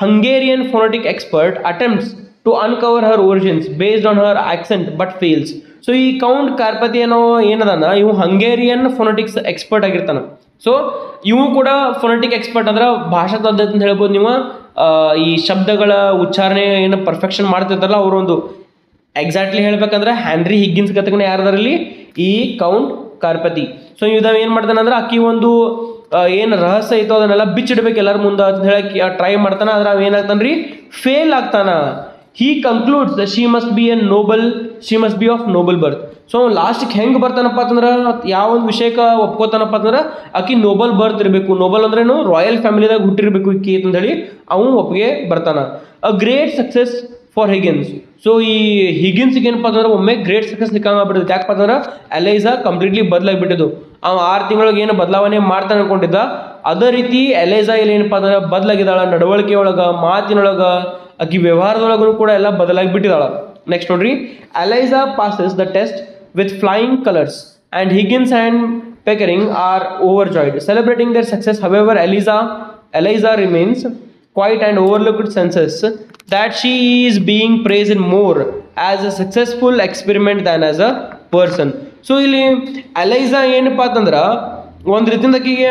Hungarian phonetic expert, attempts to uncover her origins based on her accent but fails. So ಈ ಕೌಂಟ್ ಕಾರ್ಪತಿ ಏನೋ ಏನದಾನ, ಇವು ಹಂಗೇರಿಯನ್ ಫೊನೆಟಿಕ್ಸ್ ಎಕ್ಸ್ಪರ್ಟ್ ಆಗಿರ್ತಾನೆ. ಸೊ ಇವು ಕೂಡ ಫೊನೆಟಿಕ್ ಎಕ್ಸ್ಪರ್ಟ್ ಅಂದ್ರೆ ಭಾಷಾ ತಜ್ಞ ಅಂತ ಹೇಳ್ಬೋದು ನೀವು. ಈ ಶಬ್ದಗಳ ಉಚ್ಚಾರಣೆ ಏನು ಪರ್ಫೆಕ್ಷನ್ ಮಾಡ್ತಿರ್ತಾರಲ್ಲ ಅವರು ಒಂದು ಎಕ್ಸಾಕ್ಟ್ಲಿ ಹೇಳ್ಬೇಕಂದ್ರೆ ಹ್ಯಾನ್ರಿ ಹಿಗ್ಗಿನ್ಸ್ ಗತಕನೇ ಯಾರದಾರಲ್ಲಿ ಈ ಕೌಂಟ್ ಕಾರ್ಪತಿ. ಸೊ ಇದಾವ ಏನು ಮಾಡ್ತಾನೆ ಅಂದ್ರೆ ಆಕಿ ಒಂದು ಏನು ರಹಸ್ಯ ಐತೋ ಅದನ್ನೆಲ್ಲ ಬಿಚ್ಚಿಡ್ಬೇಕು ಎಲ್ಲರ ಮುಂದೆ ಅಂತ ಹೇಳಕ್ಕೆ ಟ್ರೈ ಮಾಡ್ತಾನೆ. ಆದ್ರೆ ಅವ ಏನಾಗ್ತಾನೆ ರೀ, ಫೇಲ್ ಆಗ್ತಾನ. He concludes she must be of noble birth. So ಲಾಸ್ಟಿಗೆ ಹೆಂಗೆ ಬರ್ತಾನಪ್ಪ ಅಂತಂದ್ರೆ ಯಾವ ಒಂದು ವಿಷಯಕ್ಕೆ ಒಪ್ಕೋತಾನಪ್ಪ ಅಂತಂದ್ರೆ ಆಕಿ ನೋಬಲ್ ಬರ್ತ್ ಇರಬೇಕು. ನೋಬಲ್ ಅಂದ್ರೇನು, ರಾಯಲ್ ಫ್ಯಾಮಿಲಿದಾಗ ಹುಟ್ಟಿರ್ಬೇಕು ಈಕಿ ಅಂತ ಹೇಳಿ ಅವನು ಒಪ್ಪಿಗೆ ಬರ್ತಾನ. A great success for Higgins. So ಈ ಹಿಗಿನ್ಸ್ಗೆ ಏನಪ್ಪ ಅಂತಂದ್ರೆ ಒಮ್ಮೆ ಗ್ರೇಟ್ ಸಕ್ಸಸ್ ಸಿಕ್ಕಂಗಾಗ್ಬಿಟ್ಟಿದ್ದು. ಯಾಕಪ್ಪ ಅಂತಂದ್ರೆ ಎಲೈಸಾ ಕಂಪ್ಲೀಟ್ಲಿ ಬದಲಾಗಿಬಿಟ್ಟಿದ್ದು. ಅವ 6 ತಿಂಗಳಿಗೆ ಏನು ಬದಲಾವಣೆ ಮಾಡ್ತಾನೆ ಅನ್ಕೊಂಡಿದ್ದ, ಅದೇ ರೀತಿ ಎಲೈಸಾ ಇಲ್ಲಿ ಏನಪ್ಪ ಅಂದ್ರೆ ಬದಲಾಗಿದ್ದಾಳ. ನಡವಳಿಕೆ ಒಳಗೆ, ಮಾತಿನೊಳಗ, ಆಕಿ ವ್ಯವಹಾರದೊಳಗೂ ಕೂಡ ಎಲ್ಲ ಬದಲಾಗಿಬಿಟ್ಟಿದ್ದಾಳ. ನೆಕ್ಸ್ಟ್ ನೋಡ್ರಿ, Eliza passes the test with flying colours and Higgins and Pickering are overjoyed celebrating their success. However, Eliza remains quiet and overlooked, senses that she is being praised more as a successful experiment than as a person. So ಇಲ್ಲಿ ಎಲೈಸಾ ಏನಪ್ಪ ಅಂತಂದ್ರೆ ಒಂದು ರೀತಿಯಿಂದ ಆಕಿಗೆ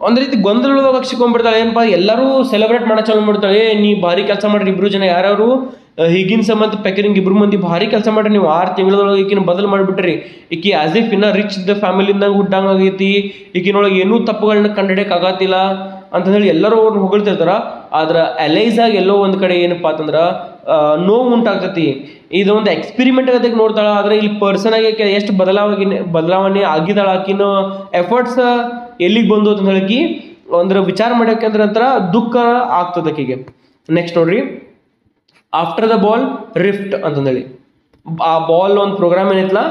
ಒಂದು ರೀತಿ ಗೊಂದಲದೊಳಗೆ ಸಿಕ್ಕೊಂಡ್ಬಿಡ್ತಾಳೆ. ಏನಪ್ಪ, ಎಲ್ಲರೂ ಸೆಲೆಬ್ರೇಟ್ ಮಾಡೋ ಚಾಲು ಮಾಡ್ತಾಳೆ. ನೀ ಭಾರಿ ಕೆಲಸ ಮಾಡ್ರಿ ಇಬ್ರು ಜನ, ಯಾರು ಹಿಗಿನ್ಸ್ ಮತ್ತು ಪೆಕರಿಂಗ್ ಇಬ್ರು ಮಂದಿ ಭಾರಿ ಕೆಲಸ ಮಾಡ್ರಿ, ನೀವು 6 ತಿಂಗಳೊಳಗೆ ಈಕಿನ ಬದಲು ಮಾಡಿಬಿಟ್ರಿ. ಈಕಿ ಆಸ್ ಇಫ್ ಇನ್ನ ರಿಚ್ ದ ಫ್ಯಾಮಿಲಿಂದಾಗ ಹುಟ್ಟಂಗಾಗೈತಿ, ಈಕಿನೊಳಗೆ ಏನೂ ತಪ್ಪುಗಳನ್ನ ಕಂಡುಹಿಡಿಯಕ್ಕೆ ಆಗತ್ತಿಲ್ಲ ಅಂತಂದೇಳಿ ಎಲ್ಲರೂ ಅವ್ರನ್ನ ಹೊಗಳ್ತಿರ್ತಾರ. ಆದ್ರೆ ಎಲೈಸಾಗ ಎಲ್ಲೋ ಒಂದು ಕಡೆ ಏನಪ್ಪ ಅಂತಂದ್ರೆ ನೋವು ಉಂಟಾಗ್ತತಿ. ಇದು ಒಂದು ಎಕ್ಸ್ಪಿರಿಮೆಂಟ್ ಆಗತ್ತೆ ನೋಡ್ತಾಳ. ಆದರೆ ಇಲ್ಲಿ ಪರ್ಸನ್ ಆಗಿ ಎಷ್ಟು ಬದಲಾವಣೆ ಆಗಿದ್ದಾಳ, ಆಕಿನ ಎಫರ್ಟ್ಸ್ ಎಲ್ಲಿಗೆ ಬಂದು ಅಂತ ಹೇಳಕಿ ಅಂದ್ರೆ ವಿಚಾರ ಮಾಡೋಕೆ ಅಂದ್ರೆ ನಂತರ ದುಃಖ ಆಗ್ತದೆ ಆಕಿಗೆ. ನೆಕ್ಸ್ಟ್ ನೋಡ್ರಿ, ಆಫ್ಟರ್ ದ ಬಾಲ್ ರಿಫ್ಟ್ ಅಂತಂದೇಳಿ ಆ ಬಾಲ್ ಒಂದು ಪ್ರೋಗ್ರಾಮ್ ಏನೈತಲ್ಲ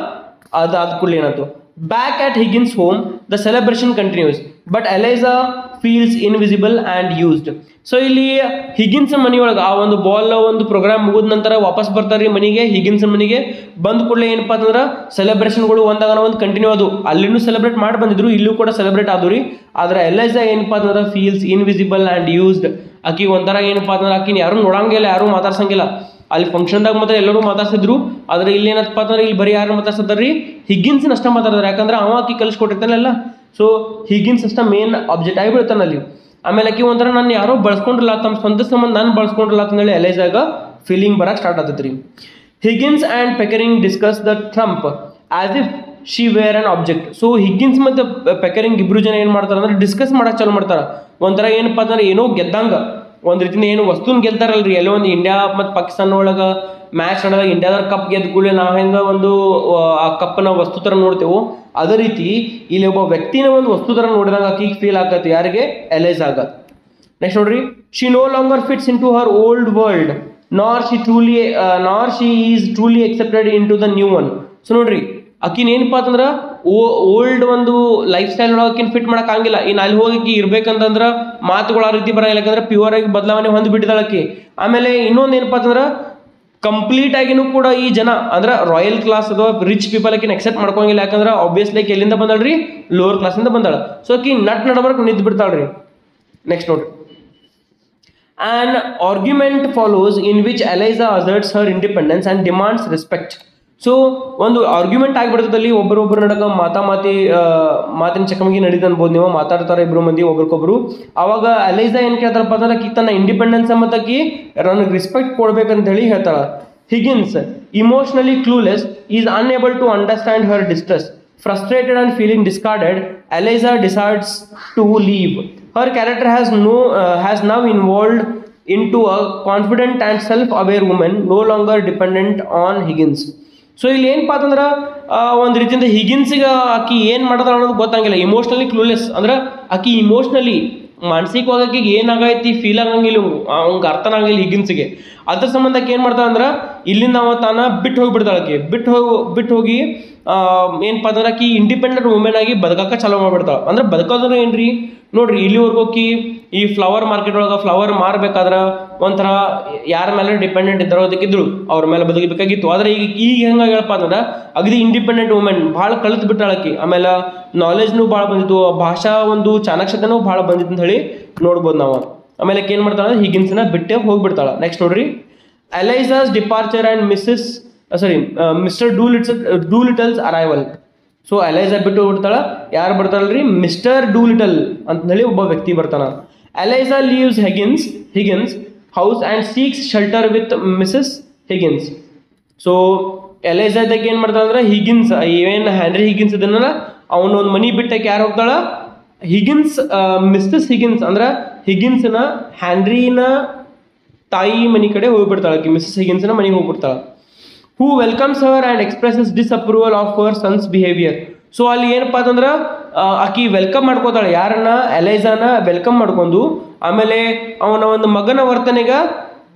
ಅದು ಕೂಡಲೇ ಏನಾಯ್ತು, back at Higgins home the celebration continues but Eliza feels invisible and used. So ಇಲ್ಲಿ ಹಿಗಿನ್ಸ್ ಮನೆಯೊಳಗೆ ಆ ಒಂದು ಬಾಲ್ ಒಂದು ಪ್ರೋಗ್ರಾಮ್ ಮುಗಿದ ನಂತರ ವಾಪಸ್ ಬರ್ತಾರೆ ಮನೆಗೆ. ಹಿಗಿನ್ಸ್ ಮನೆಗೆ ಬಂದ ಕೂಡಲೇ ಏನಪ್ಪ ಅಂತಂದ್ರೆ ಸೆಲೆಬ್ರೇಷನ್ಗಳು ಒಂದಾಗ ಒಂದು ಕಂಟಿನ್ಯೂ ಅದು, ಅಲ್ಲಿನೂ ಸೆಲೆಬ್ರೇಟ್ ಮಾಡಿ ಬಂದಿದ್ರು, ಇಲ್ಲೂ ಕೂಡ ಸೆಲೆಬ್ರೇಟ್ ಆದ್ರಿ. ಆದ್ರೆ ಎಲೈಸಾ ಏನಪ್ಪ ಅಂತಂದ್ರೆ ಫೀಲ್ಸ್ ಇನ್ವಿಸಿಬಲ್ ಆ್ಯಂಡ್ ಯೂಸ್ಡ್. ಆಕಿ ಒಂಥರ ಏನಪ್ಪ ಅಂತಂದ್ರೆ ಆಕಿನ ಯಾರು ನೋಡಂಗಿಲ್ಲ, ಯಾರು ಮಾತಾಡ್ಸಂಗಿಲ್ಲ. ಅಲ್ಲಿ ಫಂಕ್ಷನ್ದಾಗ ಮಾತ್ರ ಎಲ್ಲರೂ ಮಾತಾಡ್ಸಿದ್ರು, ಆದ್ರೆ ಇಲ್ಲಿ ಏನಪ್ಪ ಅಂತಂದ್ರೆ ಇಲ್ಲಿ ಬರೀ ಯಾರು ಮಾತಾಡ್ಸತ್ತಾರ್ರಿ, ಹಿಗಿನ್ಸ್ನ ಅಷ್ಟ ಮಾತಾಡಿದ್ರೆ. ಯಾಕಂದ್ರೆ ಅವ ಆಕಿ ಕಲಿಸ್ಕೊಟ್ಟಿರ್ತಾನಲ್ಲ. ಸೊ ಹಿಗಿನ್ಸ್ ಅಷ್ಟ ಮೇನ್ ಆಬ್ಜೆಕ್ಟ್ ಆಗಿಬಿಡ್ತಾನೆ ಅಲ್ಲಿ. ಆಮೇಲೆ ಆಕಿ ಒಂಥರ ನಾನು ಯಾರೋ ಬಳಸ್ಕೊಂಡಿಲ್ಲ, ತಮ್ಮ ಸ್ವಂತ ಸಂಬಂಧ ನಾನು ಬಳಸ್ಕೊಂಡಿಲ್ಲ ಅಂತಂದೇಳಿ ಎಲೈಸಾಗ ಫೀಲಿಂಗ್ ಬರಕ್ಕೆ ಸ್ಟಾರ್ಟ್ ಆಗ್ತೈತ್ರಿ. Higgins and Pickering discuss the triumph as if she were an object. So Higgins ಮತ್ತು ಪೆಕರಿಂಗ್ ಇಬ್ರು ಜನ ಏನು ಮಾಡ್ತಾರೆ ಅಂದ್ರೆ ಡಿಸ್ಕಸ್ ಮಾಡಕ್ಕೆ ಚಾಲು ಮಾಡ್ತಾರೆ. ಒಂಥರ ಏನಪ್ಪ ಅಂದ್ರೆ ಏನೋ ಗೆದ್ದಂಗ, ಒಂದು ರೀತಿಯಿಂದ ಏನು ವಸ್ತುನ ಗೆಲ್ತಾರಲ್ರಿ. ಎಲ್ಲೋ ಒಂದು ಇಂಡಿಯಾ ಮತ್ತು ಪಾಕಿಸ್ತಾನ ಒಳಗೆ ಮ್ಯಾಚ್ ನಡೆದಾಗ ಇಂಡಿಯಾದ ಕಪ್ ಗೆದ್ದ ಕೂಡಲೇ ನಾವು ಹೆಂಗೆ ಒಂದು ಆ ಕಪ್ಪನ ವಸ್ತು ಥರ ನೋಡ್ತೇವೋ ಅದೇ ರೀತಿ ಇಲ್ಲಿ ಒಬ್ಬ ವ್ಯಕ್ತಿನ ಒಂದು ವಸ್ತು ಥರ ನೋಡಿದಾಗ ಆಕಿಗೆ ಫೀಲ್ ಆಗತ್ತೆ. ಯಾರಿಗೆ? ಎಲೈಸಾಗ. ನೆಕ್ಸ್ಟ್ ನೋಡ್ರಿ, she no longer fits into her old world nor she is truly accepted into the new one. So ನೋಡ್ರಿ, ಆಕಿನ ಏನಪ್ಪ ಅಂತಂದ್ರೆ ಓಲ್ಡ್ ಒಂದು ಲೈಫ್ ಸ್ಟೈಲ್ ಒಳಗೆ ಆಕಿನ ಫಿಟ್ ಮಾಡಕ್ ಆಗಿಲ್ಲ. ಇನ್ನು ಅಲ್ಲಿ ಹೋಗಿ ಇರ್ಬೇಕಂತಂದ್ರೆ ಮಾತುಗಳು ಆ ರೀತಿ ಬರೋಲ್ಲ, ಯಾಕಂದ್ರೆ ಪ್ಯೂರ್ ಆಗಿ ಬದಲಾವಣೆ ಹೊಂದ್ಬಿಟ್ಟಿದ್ದಾಳೆ ಆಕಿ. ಆಮೇಲೆ ಇನ್ನೊಂದು ಏನಪ್ಪ ಅಂತಂದ್ರೆ ಕಂಪ್ಲೀಟ್ ಆಗಿನೂ ಕೂಡ ಈ ಜನ ಅಂದ್ರೆ ರಾಯಲ್ ಕ್ಲಾಸ್ ಅಥವಾ ರಿಚ್ ಪೀಪಲ್ ಆಕಿನ ಎಕ್ಸೆಪ್ಟ್ ಮಾಡ್ಕೊಂಗಿಲ್ಲ. ಯಾಕಂದ್ರೆ ಆಬ್ವಿಯಸ್ಲಿ ಆಕಿ ಎಲ್ಲಿಂದ ಬಂದಾಳ್ರಿ, ಲೋವರ್ ಕ್ಲಾಸಿಂದ ಬಂದಾಳ. ಸೊ ಆಕಿ ನಡ್ಬರ್ಕ್ ನಿಂತು ಬಿಡ್ತಾಳ್ರಿ. ನೆಕ್ಸ್ಟ್ ನೋಡ್ರಿ, an argument follows in which Eliza asserts her independence and demands respect. So ಒಂದು ಆರ್ಗ್ಯುಮೆಂಟ್ ಆಗಿಬಿಡ್ತದಲ್ಲಿ ಒಬ್ಬರೊಬ್ಬರು ನಡಕ ಮಾತಿನ ಚಕಮಕಿ ನಡೀತು ಅನ್ಬೋದು. ನೀವು ಮಾತಾಡ್ತಾರೆ ಇಬ್ರು ಮಂದಿ ಒಬ್ರಿಗೊಬ್ರು. ಅವಾಗ ಎಲೈಸಾ ಏನು ಕೇಳ್ತಾರಪ್ಪ ಅಂದ್ರೆ ಆಕಿ ತನ್ನ ಇಂಡಿಪೆಂಡೆನ್ಸ್ ಮತ್ತು ಆಕಿ ನನಗೆ ರೆಸ್ಪೆಕ್ಟ್ ಕೊಡ್ಬೇಕಂತ ಹೇಳಿ ಹೇಳ್ತಾಳೆ. Higgins emotionally clueless is unable to understand her distress. Frustrated and feeling discarded, Eliza decides to leave. Her character has now evolved into a confident and self-aware woman, no longer dependent on Higgins. So ಇಲ್ಲಿ ಏನಪ್ಪಾ ಅಂತಂದ್ರೆ ಒಂದು ರೀತಿಯಿಂದ ಹಿಗಿನ್ಸಿಗೆ ಆಕಿ ಏನು ಮಾಡ್ತಾಳ ಅನ್ನೋದು ಗೊತ್ತಾಗಿಲ್ಲ, ಇಮೋಷ್ನಲಿ ಕ್ಲೂಲೆಸ್. ಅಂದ್ರೆ ಆಕಿ ಇಮೋಷ್ನಲಿ ಮಾನಸಿಕವಾಗಿ ಆಕಿಗೆ ಏನಾಗೈತಿ ಫೀಲ್ ಆಗಂಗಿಲ್ಲ, ಅವ್ನಿಗೆ ಅರ್ಥನಾಗಿಲ್ಲ ಹಿಗಿನ್ಸಿಗೆ. ಅದ್ರ ಸಂಬಂಧಕ್ಕೆ ಏನು ಮಾಡ್ತಾಳೆ ಅಂದ್ರೆ ಇಲ್ಲಿಂದ ಅವ ತಾನ ಬಿಟ್ಟು ಹೋಗಿಬಿಡ್ತಾಳೆ. ಆಕಿ ಬಿಟ್ಟು ಹೋಗಿ ಏನಪ್ಪ ಅಂದ್ರೆ ಆಕಿ ಇಂಡಿಪೆಂಡೆಂಟ್ ವುಮೆನ್ ಆಗಿ ಬದುಕಕ್ಕೆ ಚಾಲೂ ಮಾಡ್ಬಿಡ್ತಾಳೆ. ಅಂದ್ರೆ ಬದುಕೋದ್ರೆ ಏನ್ರಿ ನೋಡ್ರಿ, ಇಲ್ಲಿವರೆಗೂ ಹೋಗಿ ಈ ಫ್ಲವರ್ ಮಾರ್ಕೆಟ್ ಒಳಗೆ ಫ್ಲವರ್ ಮಾರ್ಬೇಕಾದ್ರೆ ಒಂಥರ ಯಾರ ಮೇಲೆ ಡಿಪೆಂಡೆಂಟ್ ಇದ್ದರೋದಕ್ಕಿದ್ರು ಅವ್ರ ಮೇಲೆ ಬದುಕಬೇಕಾಗಿತ್ತು. ಆದರೆ ಈಗ ಹೆಂಗಾಗಿ ಹೇಳಪ್ಪ ಅಂದ್ರೆ ಅಗದಿ ಇಂಡಿಪೆಂಡೆಂಟ್ ವುಮೆನ್ ಭಾಳ ಕಲಿತು ಬಿಟ್ಟಾಳಕಿ. ಆಮೇಲೆ ನಾಲೆಜ್ನು ಭಾಳ ಬಂದಿತ್ತು, ಭಾಷಾ ಒಂದು ಚಾಣಾಕ್ಷತೆನೂ ಭಾಳ ಬಂದಿತ್ತು ಅಂತ ಹೇಳಿ ನೋಡ್ಬೋದು ನಾವು. ಆಮೇಲೆ ಏನು ಮಾಡ್ತಾಳೆ ಹಿಗಿನ್ಸ್ನ ಬಿಟ್ಟೆ ಹೋಗ್ಬಿಡ್ತಾಳೆ. ನೆಕ್ಸ್ಟ್ ನೋಡ್ರಿ, Eliza's departure and Mr Doolittle's arrival. So Eliza ಬಿಟ್ಟು ಹೋಗ್ಬಿಡ್ತಾಳ. ಯಾರು ಬರ್ತಾರಲ್ರಿ, ಮಿಸ್ಟರ್ ಡೂಲಿಟಲ್ ಅಂತ ಹೇಳಿ ಒಬ್ಬ ವ್ಯಕ್ತಿ ಬರ್ತಾನ. Eliza leaves Higgins house and seeks shelter with Mrs Higgins. So ಎಲೈಸಾದಾಗ ಏನು ಮಾಡ್ತಾಳೆ ಅಂದ್ರೆ ಹಿಗಿನ್ಸ್ ಏನು ಹ್ಯಾನ್ರಿ ಹಿಗಿನ್ಸ್ ಇದನ್ನಲ್ಲ ಅವನೊಂದು ಮನಿ ಬಿಟ್ಟಕ್ಕೆ ಯಾರು ಹೋಗ್ತಾಳ, ಹಿಗಿನ್ಸ್ ಮಿಸ್ಸಸ್ ಹಿಗಿನ್ಸ್ ಅಂದ್ರೆ ಹಿಗಿನ್ಸ್ನ ಹ್ಯಾನ್ರಿನ ತಾಯಿ ಮನೆ ಕಡೆ ಹೋಗ್ಬಿಡ್ತಾಳೆ. ಆಕಿ ಮಿಸಸ್ ಹಿಗಿನ್ಸ್ನ ಮನೆಗೆ ಹೋಗ್ಬಿಡ್ತಾಳೆ. Who welcomes her and expresses disapproval of her son's behaviour. So ಅಲ್ಲಿ ಏನಪ್ಪ ಅಂತಂದ್ರೆ ಆಕಿ ವೆಲ್ಕಮ್ ಮಾಡ್ಕೋತಾಳೆ, ಯಾರನ್ನ ಎಲೈಸಾನ ವೆಲ್ಕಮ್ ಮಾಡ್ಕೊಂಡು ಆಮೇಲೆ ಅವನ ಒಂದು ಮಗನ ವರ್ತನೆಗೆ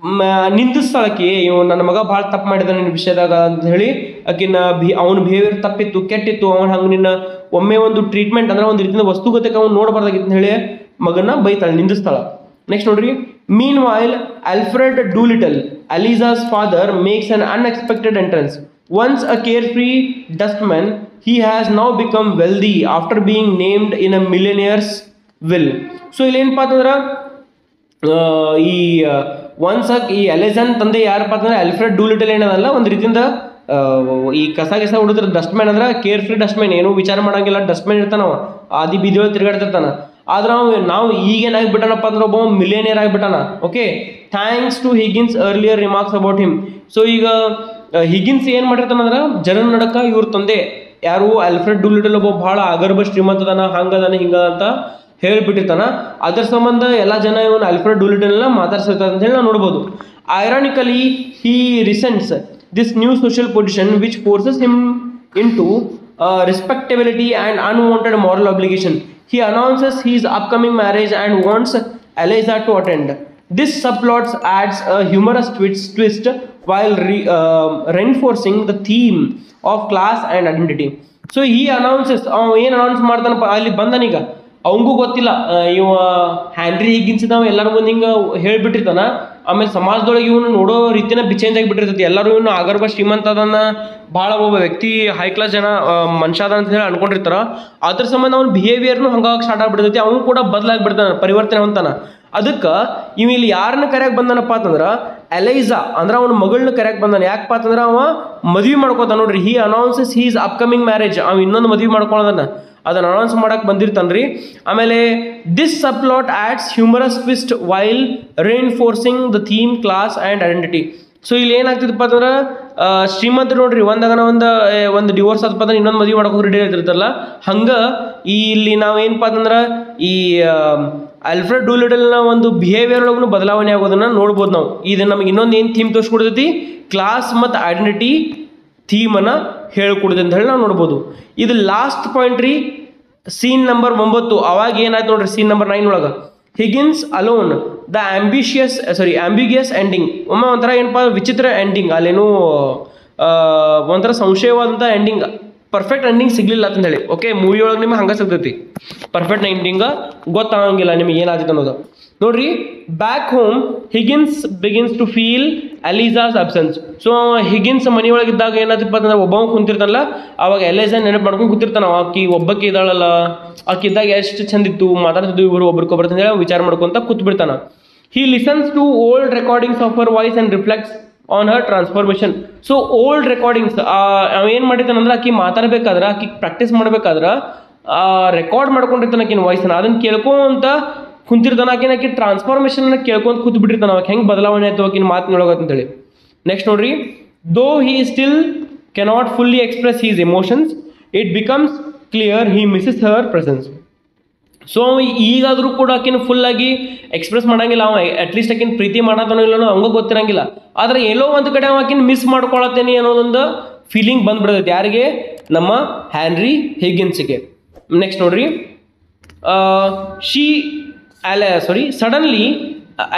ನಿಂದಿಸ್ತಾಳಕಿ. ಇವ್ ನನ್ನ ಮಗ ಭಾಳ ತಪ್ಪು ಮಾಡಿದ ನಿನ್ನ ವಿಷಯದಾಗ ಅಂತ ಹೇಳಿ ಆಕಿನ ಅವನ ಬಿಹೇವಿಯರ್ ತಪ್ಪಿತ್ತು, ಕೆಟ್ಟಿತ್ತು, ಅವನು ಹಂಗೆ ನಿನ್ನ ಒಮ್ಮೆ ಒಂದು ಟ್ರೀಟ್ಮೆಂಟ್ ಅಂದ್ರೆ ಒಂದು ರೀತಿಯಿಂದ ವಸ್ತುಗತಕ್ಕೆ ಅವ್ನು ನೋಡಬಾರ್ದಾಗಿತ್ತು ಅಂತ ಹೇಳಿ ಮಗನ ಬೈತಾಳೆ, ನಿಂದಿಸ್ತಾಳ. ನೆಕ್ಸ್ಟ್ ನೋಡ್ರಿ, meanwhile Alfred Doolittle, Eliza's father, makes an unexpected entrance. Once a carefree dustman, he has now become wealthy after being named in a millionaire's will. So ಇಲ್ಲಿ ಏನಪ್ಪ ಅಂತಂದ್ರೆ ಈ ಎಲೆಜನ್ ತಂದೆ ಯಾರಪ್ಪ ಅಂತಂದ್ರೆ ಆಲ್ಫ್ರೆಡ್ ಡೂಲಿಟಲ್ ಏನದಲ್ಲ ಒಂದು ರೀತಿಯಿಂದ ಈ ಕಸ ಹುಡುದ್ರ ಡಸ್ಟ್ಮ್ಯಾನ್ ಅಂದ್ರೆ ಕೇರ್ ಫ್ರೀ ಡಸ್ಟ್ಮ್ಯಾನ್, ಏನೂ ವಿಚಾರ ಮಾಡಂಗಿಲ್ಲ, ಡಸ್ಟ್ಮ್ಯಾನ್ ಇರ್ತಾನವ, ಆದಿ ಬೀದಿಯೊಳಗೆ ತಿರುಗಾಡ್ತಿರ್ತಾನ. ಆದ್ರೆ ನಾವು ಈಗೇನಾಗಿಬಿಟ್ಟಾನಪ್ಪ ಅಂದ್ರೆ ಒಬ್ಬ ಮಿಲಿಯನಿಯರ್ ಆಗಿಬಿಟ್ಟಾನ. Okay, thanks to Higgins earlier remarks about him. So ಈಗ ಹಿಗಿನ್ಸ್ ಏನು ಮಾಡಿರ್ತಾನಂದ್ರೆ ಜನರ ನಡಕ ಇವ್ರ ತಂದೆ ಯಾರು ಆಲ್ಫ್ರೆಡ್ ಡೂಲಿಟಲ್ ಒಬ್ಬ ಭಾಳ ಅಗರ್ಭ ಶ್ರೀಮಂತದಾನ, ಹಂಗದಾನ ಹಿಂಗದ ಅಂತ ಹೇಳಿಬಿಟ್ಟಿರ್ತಾನ. ಅದರ ಸಂಬಂಧ ಎಲ್ಲ ಜನ ಇವನು ಆಲ್ಫ್ರೆಡ್ ಡೂಲಿಟಲ್ನ ಮಾತಾಡ್ಸಿರ್ತಾರೆ ಅಂತ ಹೇಳಿ ನಾವು ನೋಡ್ಬೋದು. ಐರಾನಿಕಲಿ ಹಿ ರಿಸೆಂಟ್ಸ್ this new social position which forces him into respectability and unwanted moral obligation. He announces his upcoming marriage and wants Eliza to attend. This subplot adds a humorous twist while reinforcing the theme of class and identity. So he announces, ಏನು announce ಮಾಡ್ತಾನಪ್ಪ ಅಲ್ಲಿ ಬಂದನೀಗ, ಅವಂಗೂ ಗೊತ್ತಿಲ್ಲ ಇವ ಹ್ಯಾನ್ರಿ ಹಿಗಿನ್ಸ್ ಎಲ್ಲರ ಮುಂದೆ ಹಿಂಗೆ ಹೇಳ್ಬಿಟ್ಟಿರ್ತಾನ. ಆಮೇಲೆ ಸಮಾಜದೊಳಗೆ ಇವನು ನೋಡೋ ರೀತಿನ ಚೇಂಜ್ ಆಗಿಬಿಟ್ಟಿರ್ತೈತಿ. ಎಲ್ಲರೂ ಇವನು ಅಗರ್ಭ ಶ್ರೀಮಂತ ಅದನ್ನ ಭಾಳ ಒಬ್ಬ ವ್ಯಕ್ತಿ ಹೈ ಕ್ಲಾಸ್ ಜನ ಮನುಷ್ಯ ಅದ ಅಂತ ಹೇಳಿ ಅನ್ಕೊಂಡಿರ್ತಾರ. ಅದ್ರ ಸಂಬಂಧ ಅವ್ನ ಬಿಹೇವಿಯರ್ನು ಹಂಗಾಗಿ ಸ್ಟಾರ್ಟ್ ಆಗ್ಬಿಡ್ತೈತಿ. ಅವನು ಕೂಡ ಬದಲಾಗ್ಬಿಡ್ತಾನ, ಪರಿವರ್ತನೆ ಹೊಂತಾನ. ಅದಕ್ಕೆ ಇವ ಇಲ್ಲಿ ಯಾರನ್ನ ಕರೆಯಕ್ಕೆ ಬಂದಾನಪ್ಪ ಅಂತಂದ್ರೆ ಎಲೈಸಾ ಅಂದ್ರೆ ಅವನ ಮಗಳನ್ನ ಕರೆಯಕ್ಕೆ ಬಂದಾನ. ಯಾಕಪ್ಪ ಅಂತಂದ್ರೆ ಅವ ಮದುವೆ ಮಾಡ್ಕೋತಾನ. ನೋಡ್ರಿ, he announces his upcoming marriage, ಅವ ಇನ್ನೊಂದು ಮದುವೆ ಮಾಡ್ಕೊಳ್ಳೋದನ್ನ ಅದನ್ನು ಅನೌನ್ಸ್ ಮಾಡಕ್ಕೆ ಬಂದಿರ್ತಾನ್ರಿ. ಆಮೇಲೆ this subplot adds humorous twist while reinforcing the theme class and identity. So ಇಲ್ಲಿ ಏನಾಗ್ತಿದಪ್ಪ ಅಂದ್ರೆ ಶ್ರೀಮಂತರು ನೋಡ್ರಿ ಒಂದಾಗನ ಒಂದು ಡಿವೋರ್ಸ್ ಆದಪ್ಪ ಅಂದ್ರೆ ಇನ್ನೊಂದು ಮದುವೆ ಮಾಡೋಕೆ ರೆಡಿ ಆಗಿರ್ತಾರಲ್ಲ, ಹಂಗೆ ಇಲ್ಲಿ ನಾವೇನಪ್ಪ ಅಂತಂದ್ರೆ ಈ ಆಲ್ಫ್ರೆಡ್ ಡೂಲಿಟಲ್ನ ಒಂದು ಬಿಹೇವಿಯರ್ ಒಳಗೂ ಬದಲಾವಣೆ ಆಗೋದನ್ನು ನೋಡ್ಬೋದು ನಾವು. ಇದು ನಮಗೆ ಇನ್ನೊಂದು ಏನು ಥೀಮ್ ತೋರಿಸ್ಕೊಡ್ತೈತಿ, ಕ್ಲಾಸ್ ಮತ್ತು ಐಡೆಂಟಿಟಿ ಥೀಮನ್ನು ಹೇಳ್ಕೊಡುತ್ತೆ ಅಂತ ಹೇಳಿ ನಾವು ನೋಡ್ಬೋದು. ಇದು ಲಾಸ್ಟ್ ಪಾಯಿಂಟ್ ರೀ, ಸೀನ್ ನಂಬರ್ 9. ಅವಾಗ ಏನಾಯ್ತು ನೋಡ್ರಿ, ಸೀನ್ ನಂಬರ್ 9 ಒಳಗೆ ಹಿಗಿನ್ಸ್ ಅಲೋನ್ ದ ಆಂಬಿಗಿಯಸ್ ಎಂಡಿಂಗ್. ಒಮ್ಮೆ ಒಂಥರ ಏನಪ್ಪ ವಿಚಿತ್ರ ಎಂಡಿಂಗ್, ಅಲ್ಲೇನೂ ಒಂಥರ ಸಂಶಯವಾದಂಥ ಎಂಡಿಂಗ್, ಪರ್ಫೆಕ್ಟ್ ಎಂಡಿಂಗ್ ಸಿಗಲಿಲ್ಲ ಅಂತ ಹೇಳಿ. ಓಕೆ, ಮೂವಿ ಒಳಗೆ ನಿಮಗೆ ಹಂಗೆ ಸಿಗ್ತೈತಿ, ಪರ್ಫೆಕ್ಟ್ ಎಂಡಿಂಗ್ ಗೊತ್ತಾಗಂಗಿಲ್ಲ ನಿಮಗೆ ಏನಾಗ್ತೈತೆ ಅನ್ನೋದು. ನೋಡ್ರಿ, back home Higgins begins to feel Eliza's absence. So Higgins ಮನೆಯೊಳಗಿದ್ದಾಗ ಏನಾಗ್ತಿಪ್ಪ ಅಂತಂದ್ರೆ ಒಬ್ಬ ಕುಂತಿರ್ತಾನಲ್ಲ, ಅವಾಗ ಎಲಿಜಾ ನೆನಪು ಮಾಡ್ಕೊಂಡು ಕೂತಿರ್ತಾನ. ಆಕಿ ಒಬ್ಬಕ್ಕೆ ಇದ್ದಾಳಲ್ಲ, ಆಕಿ ಇದ್ದಾಗ ಎಷ್ಟು ಚಂದಿತ್ತು, ಮಾತಾಡ್ತಿದ್ದು ಇವರು ಒಬ್ರಿಗೊಬ್ರು ಅಂತ ಹೇಳಿ ವಿಚಾರ ಮಾಡ್ಕೊಂತ ಕೂತ್ಬಿಡ್ತಾನ. He listens to old recordings of her voice and reflects on her transformation. So old recordings ಏನು ಮಾಡಿರ್ತಾನಂದ್ರೆ ಆಕಿ ಮಾತಾಡ್ಬೇಕಾದ್ರೆ, ಆಕಿ ಪ್ರಾಕ್ಟೀಸ್ ಮಾಡ್ಬೇಕಾದ್ರೆ ರೆಕಾರ್ಡ್ ಮಾಡ್ಕೊಂಡಿರ್ತಾನೆ ಆಕಿನ ವಾಯ್ಸನ್ನ, ಅದನ್ನು ಕೇಳ್ಕೊಂತ ಕುಂತಿರ್ತಾನ. ಆಕಿ ಟ್ರಾನ್ಸ್ಫಾರ್ಮೇಷನ್ ಕೇಳ್ಕೊಂತ ಕೂತ್ ಬಿಟ್ಟಿರ್ತಾನ, ಅವಾಗ ಹೆಂಗೆ ಬದಲಾವಣೆ ಆಯ್ತು ಆಕಿನ ಮಾತಿನೊಳಗತ್ತೆ ಅಂತೇಳಿ. ನೆಕ್ಸ್ಟ್ ನೋಡ್ರಿ, though he still cannot fully express his emotions, it becomes clear he misses her presence. So ಈಗಾದರೂ ಕೂಡ ಆಕಿನ ಫುಲ್ಲಾಗಿ ಎಕ್ಸ್ಪ್ರೆಸ್ ಮಾಡಂಗಿಲ್ಲ. ಅವ ಅಟ್ಲೀಸ್ಟ್ ಆಕಿನ ಪ್ರೀತಿ ಮಾಡತಾನೋ ಇಲ್ಲನೋ ಅವಂಗ ಗೊತ್ತಿರಂಗಿಲ್ಲ. ಆದರೆ ಎಲ್ಲೋ ಒಂದು ಕಡೆ ಆಕಿನ ಮಿಸ್ ಮಾಡ್ಕೊಳತ್ತೇನೆ ಅನ್ನೋದೊಂದು ಫೀಲಿಂಗ್ ಬಂದ್ಬಿಡ್ತೈತಿ ಯಾರಿಗೆ, ನಮ್ಮ ಹ್ಯಾನ್ರಿ ಹಿಗ್ಗಿನ್ಸ್ಗೆ. ನೆಕ್ಸ್ಟ್ ನೋಡ್ರಿ, suddenly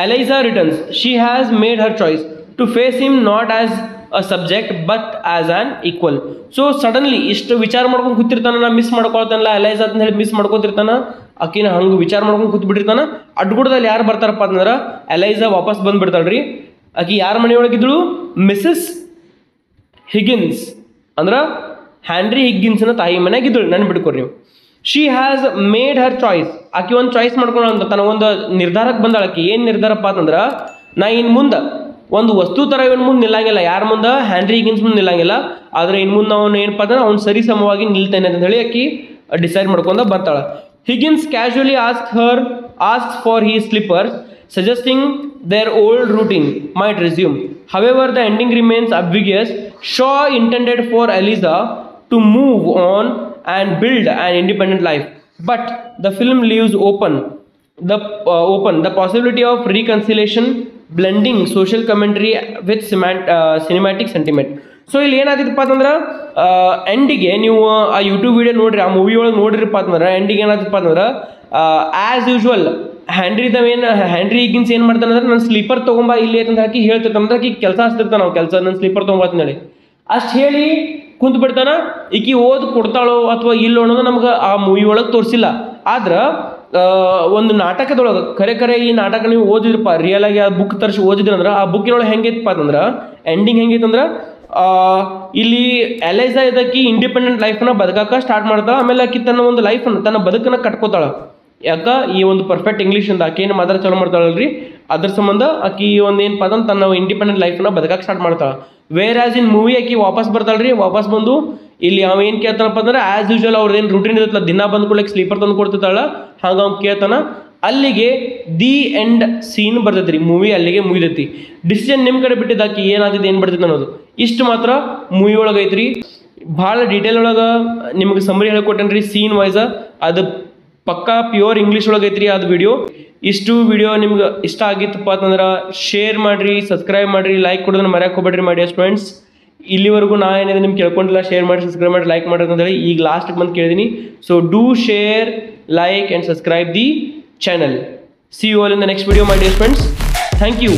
Eliza returns. She has made her choice to face him not as a subject but as an equal. So suddenly ಇಷ್ಟು ವಿಚಾರ ಮಾಡ್ಕೊಂಡು ಕೂತಿರ್ತಾನ, ನಾ ಮಿಸ್ ಮಾಡ್ಕೊಳ್ತಾನಲ್ಲ ಎಲೈಸಾ ಅಂತ ಹೇಳಿ ಮಿಸ್ ಮಾಡ್ಕೊತಿರ್ತಾನ, ಆಕಿನ ಹಂಗೆ ವಿಚಾರ ಮಾಡ್ಕೊಂಡು ಕೂತ್ಬಿಟ್ಟಿರ್ತಾನ. ಅಡ್ಗುಡದಲ್ಲಿ ಯಾರು ಬರ್ತಾರಪ್ಪ ಅಂತಂದ್ರೆ ಎಲೈಸಾ ವಾಪಸ್ ಬಂದ್ಬಿಡ್ತಾಳ್ರಿ. ಆಕಿ ಯಾರ ಮನೆಯೊಳಗಿದ್ಳು, ಮಿಸಸ್ ಹಿಗಿನ್ಸ್ ಅಂದ್ರೆ ಹ್ಯಾನ್ರಿ ಹಿಗ್ಗಿನ್ಸ್ನ ತಾಯಿ ಮನೆಯಾಗಿದ್ದಳು, ನೆನ್ಬಿಟ್ಕೊರಿ ನೀವು. She has made her choice. ಆಕಿ ಒಂದು ಚಾಯ್ಸ್ ಮಾಡ್ಕೊಳ್ಳೋ ಅಂತ ತನ್ನ ಒಂದು ನಿರ್ಧಾರಕ್ಕೆ ಬಂದಾಳ. ಆಕಿ ಏನು ನಿರ್ಧಾರಪ್ಪ ಅಂತಂದ್ರೆ, ನಾ ಇನ್ನು ಮುಂದೆ ಒಂದು ವಸ್ತು ಥರ ಇವನ್ ಮುಂದೆ ನಿಲ್ಲಂಗಿಲ್ಲ, ಯಾರ ಮುಂದೆ, ಹ್ಯಾನ್ರಿ ಹಿಗಿನ್ಸ್ ಮುಂದೆ ನಿಲ್ಲಂಗಿಲ್ಲ, ಆದರೆ ಇನ್ನು ಮುಂದೆ ಅವನು ಏನಪ್ಪ ಅಂದ್ರೆ ಅವ್ನು ಸರಿ ಸಮವಾಗಿ ನಿಲ್ತೇನೆ ಅಂತ ಹೇಳಿ ಆಕಿ ಡಿಸೈಡ್ ಮಾಡ್ಕೊಂಡ ಬರ್ತಾಳೆ. ಹಿಗಿನ್ಸ್ casually asks for his slippers, suggesting their old routine might resume. However, the ending remains ambiguous. Shaw intended for Eliza to move on and build an independent life, but the film leaves open the possibility of reconciliation, blending social commentary with cinematic sentiment. So ಇಲ್ಲಿ ಏನಾಗ್ತಿತ್ತಪ್ಪ ಅಂತಂದ್ರೆ ಎಂಡಿಗೆ ನೀವು ಆ YouTube video ನೋಡ್ರಿ, ಆ movie ಒಳಗೆ ನೋಡಿರಪ್ಪ ಅಂತಂದ್ರೆ ಎಂಡಿಗೆ ಏನಾಗ್ತಪ್ಪ ಅಂತಂದ್ರೆ as usual ಹ್ಯಾನ್ರಿ Higgins ಏನು ಮಾಡ್ತಾನೆ ಅಂದ್ರೆ, ನನ್ನ ಸ್ಲೀಪರ್ ತೊಗೊಂಬ ಇಲ್ಲಿ ಅಂತ ಹಾಕಿ ಹೇಳ್ತಿರ್ತಾನೆ. ಆಕಿ ಕೆಲಸ ಹಚ್ತಿರ್ತಾನೆ, ನಾವು ಕೆಲಸ ನನ್ನ ಸ್ಲೀಪರ್ ತೊಗೊಂಬ ಹೇಳಿ ಅಷ್ಟು ಹೇಳಿ ಕುಂತು ಬಿಡ್ತಾನ. ಈಕಿ ಓದ್ ಕೊಡ್ತಾಳೋ ಅಥವಾ ಇಲ್ಲೋ ಅನ್ನೋದು ನಮ್ಗೆ ಆ ಮೂವಿ ಒಳಗೆ ತೋರಿಸಿಲ್ಲ. ಆದ್ರೆ ಒಂದು ನಾಟಕದೊಳಗೆ ಖರೆ ಈ ನಾಟಕ ನೀವು ಓದಿದ್ರಪ್ಪ, ರಿಯಲ್ ಆಗಿ ಆ ಬುಕ್ ತರಿಸಿ ಓದಿದ್ರಂದ್ರೆ ಆ ಬುಕ್ಕಿನೊಳಗೆ ಹೆಂಗೈತಪ್ಪ ಅಂತಂದ್ರೆ ಎಂಡಿಂಗ್ ಹೆಂಗೈತಂದ್ರೆ, ಇಲ್ಲಿ ಎಲೈಸಾ ಇದಕ್ಕೆ ಇಂಡಿಪೆಂಡೆಂಟ್ ಲೈಫ್ನ ಬದುಕಕ್ಕೆ ಸ್ಟಾರ್ಟ್ ಮಾಡ್ತಾಳೆ. ಆಮೇಲೆ ಆಕಿ ತನ್ನ ಒಂದು ಲೈಫನ್ನು ತನ್ನ ಬದುಕನ್ನು ಕಟ್ಕೋತಾಳೆ. ಯಾಕೆ ಈ ಒಂದು ಪರ್ಫೆಕ್ಟ್ ಇಂಗ್ಲೀಷಿಂದ ಆಕೆ ಏನು ಮಾತ್ರ ಚಲೋ ಮಾಡ್ತಾಳಲ್ರಿ, ಅದ್ರ ಸಂಬಂಧ ಆಕಿ ಒಂದು ಏನಪ್ಪ ಅಂತಂದ್ರೆ ತನ್ನ ಇಂಡಿಪೆಂಡೆಂಟ್ ಲೈಫ್ನ ಬದುಕಕ್ಕೆ ಸ್ಟಾರ್ಟ್ ಮಾಡ್ತಾಳೆ. ವೇರ್ ಆಸ್ ಇನ್ ಮೂವಿ ಆಕಿ ವಾಪಸ್ ಬರ್ತಾಳ್ರಿ. ವಾಪಸ್ ಬಂದು ಇಲ್ಲಿ ಅವ ಏನು ಕೇಳ್ತಾನಪ್ಪ ಅಂದ್ರೆ ಆ್ಯಸ್ ಯೂಶ್ವಲ್ ಅವ್ರದ್ದೇನು ರೂಟೀನ್ ಇರುತ್ತಲ್ಲ, ದಿನ ಬಂದು ಕೊಡ್ಲಿಕ್ಕೆ ಸ್ಲೀಪರ್ ತಂದು ಕೊಡ್ತಿರ್ತಾಳ, ಹಂಗೆ ಅವ್ನು ಕೇಳ್ತಾನ. ಅಲ್ಲಿಗೆ ದಿ ಎಂಡ್ ಸೀನ್ ಬರ್ತೈತಿ ರೀ, ಮೂವಿ ಅಲ್ಲಿಗೆ ಮುಗಿದೈತಿ. ಡಿಸಿಷನ್ ನಿಮ್ಮ ಕಡೆ ಬಿಟ್ಟಿದ್ದಾಕಿ ಏನಾಗ್ತೈತಿ ಏನು ಬರ್ತೈತಿ ಅನ್ನೋದು ಇಷ್ಟು ಮಾತ್ರ ಮೂವಿ ಒಳಗೆ ಐತ್ರಿ. ಭಾಳ ಡೀಟೇಲ್ ಒಳಗೆ ನಿಮ್ಗೆ ಸಮ್ಮರಿ ಹೇಳ್ಕೊಟ್ಟೇನ್ರಿ ಸೀನ್ ವೈಸ. ಅದು ಪಕ್ಕಾ ಪ್ಯೂರ್ ಇಂಗ್ಲೀಷ್ ಒಳಗೆ ಐತ್ರಿ ಅದು ವಿಡಿಯೋ. ಇಷ್ಟು ವಿಡಿಯೋ ನಿಮ್ಗೆ ಇಷ್ಟ ಆಗಿತ್ತಪ್ಪ ಅಂತಂದ್ರೆ ಶೇರ್ ಮಾಡಿರಿ, ಸಬ್ಸ್ಕ್ರೈಬ್ ಮಾಡಿರಿ, ಲೈಕ್ ಕೊಡೋದನ್ನ ಮರ್ಯಾಕೆ ಹೋಗ್ಬೇಡ್ರಿ ಮಾಡಿ ಸ್ಟೂಡೆಂಟ್ಸ್. ಇಲ್ಲಿವರೆಗೂ ನಾ ಏನಿದೆ ನಿಮ್ಗೆ ಕೇಳ್ಕೊಂಡಿಲ್ಲ, ಶೇರ್ ಮಾಡಿ, ಸಬ್ಸ್ಕ್ರೈಬ್ ಮಾಡಿ, ಲೈಕ್ ಮಾಡಿ ಅಂತ ಹೇಳಿ ಈಗ ಲಾಸ್ಟಿಗೆ ಬಂದು ಕೇಳಿದ್ದೀನಿ. So do share, like and subscribe the channel. See you all in the next video, my dear friends. Thank you.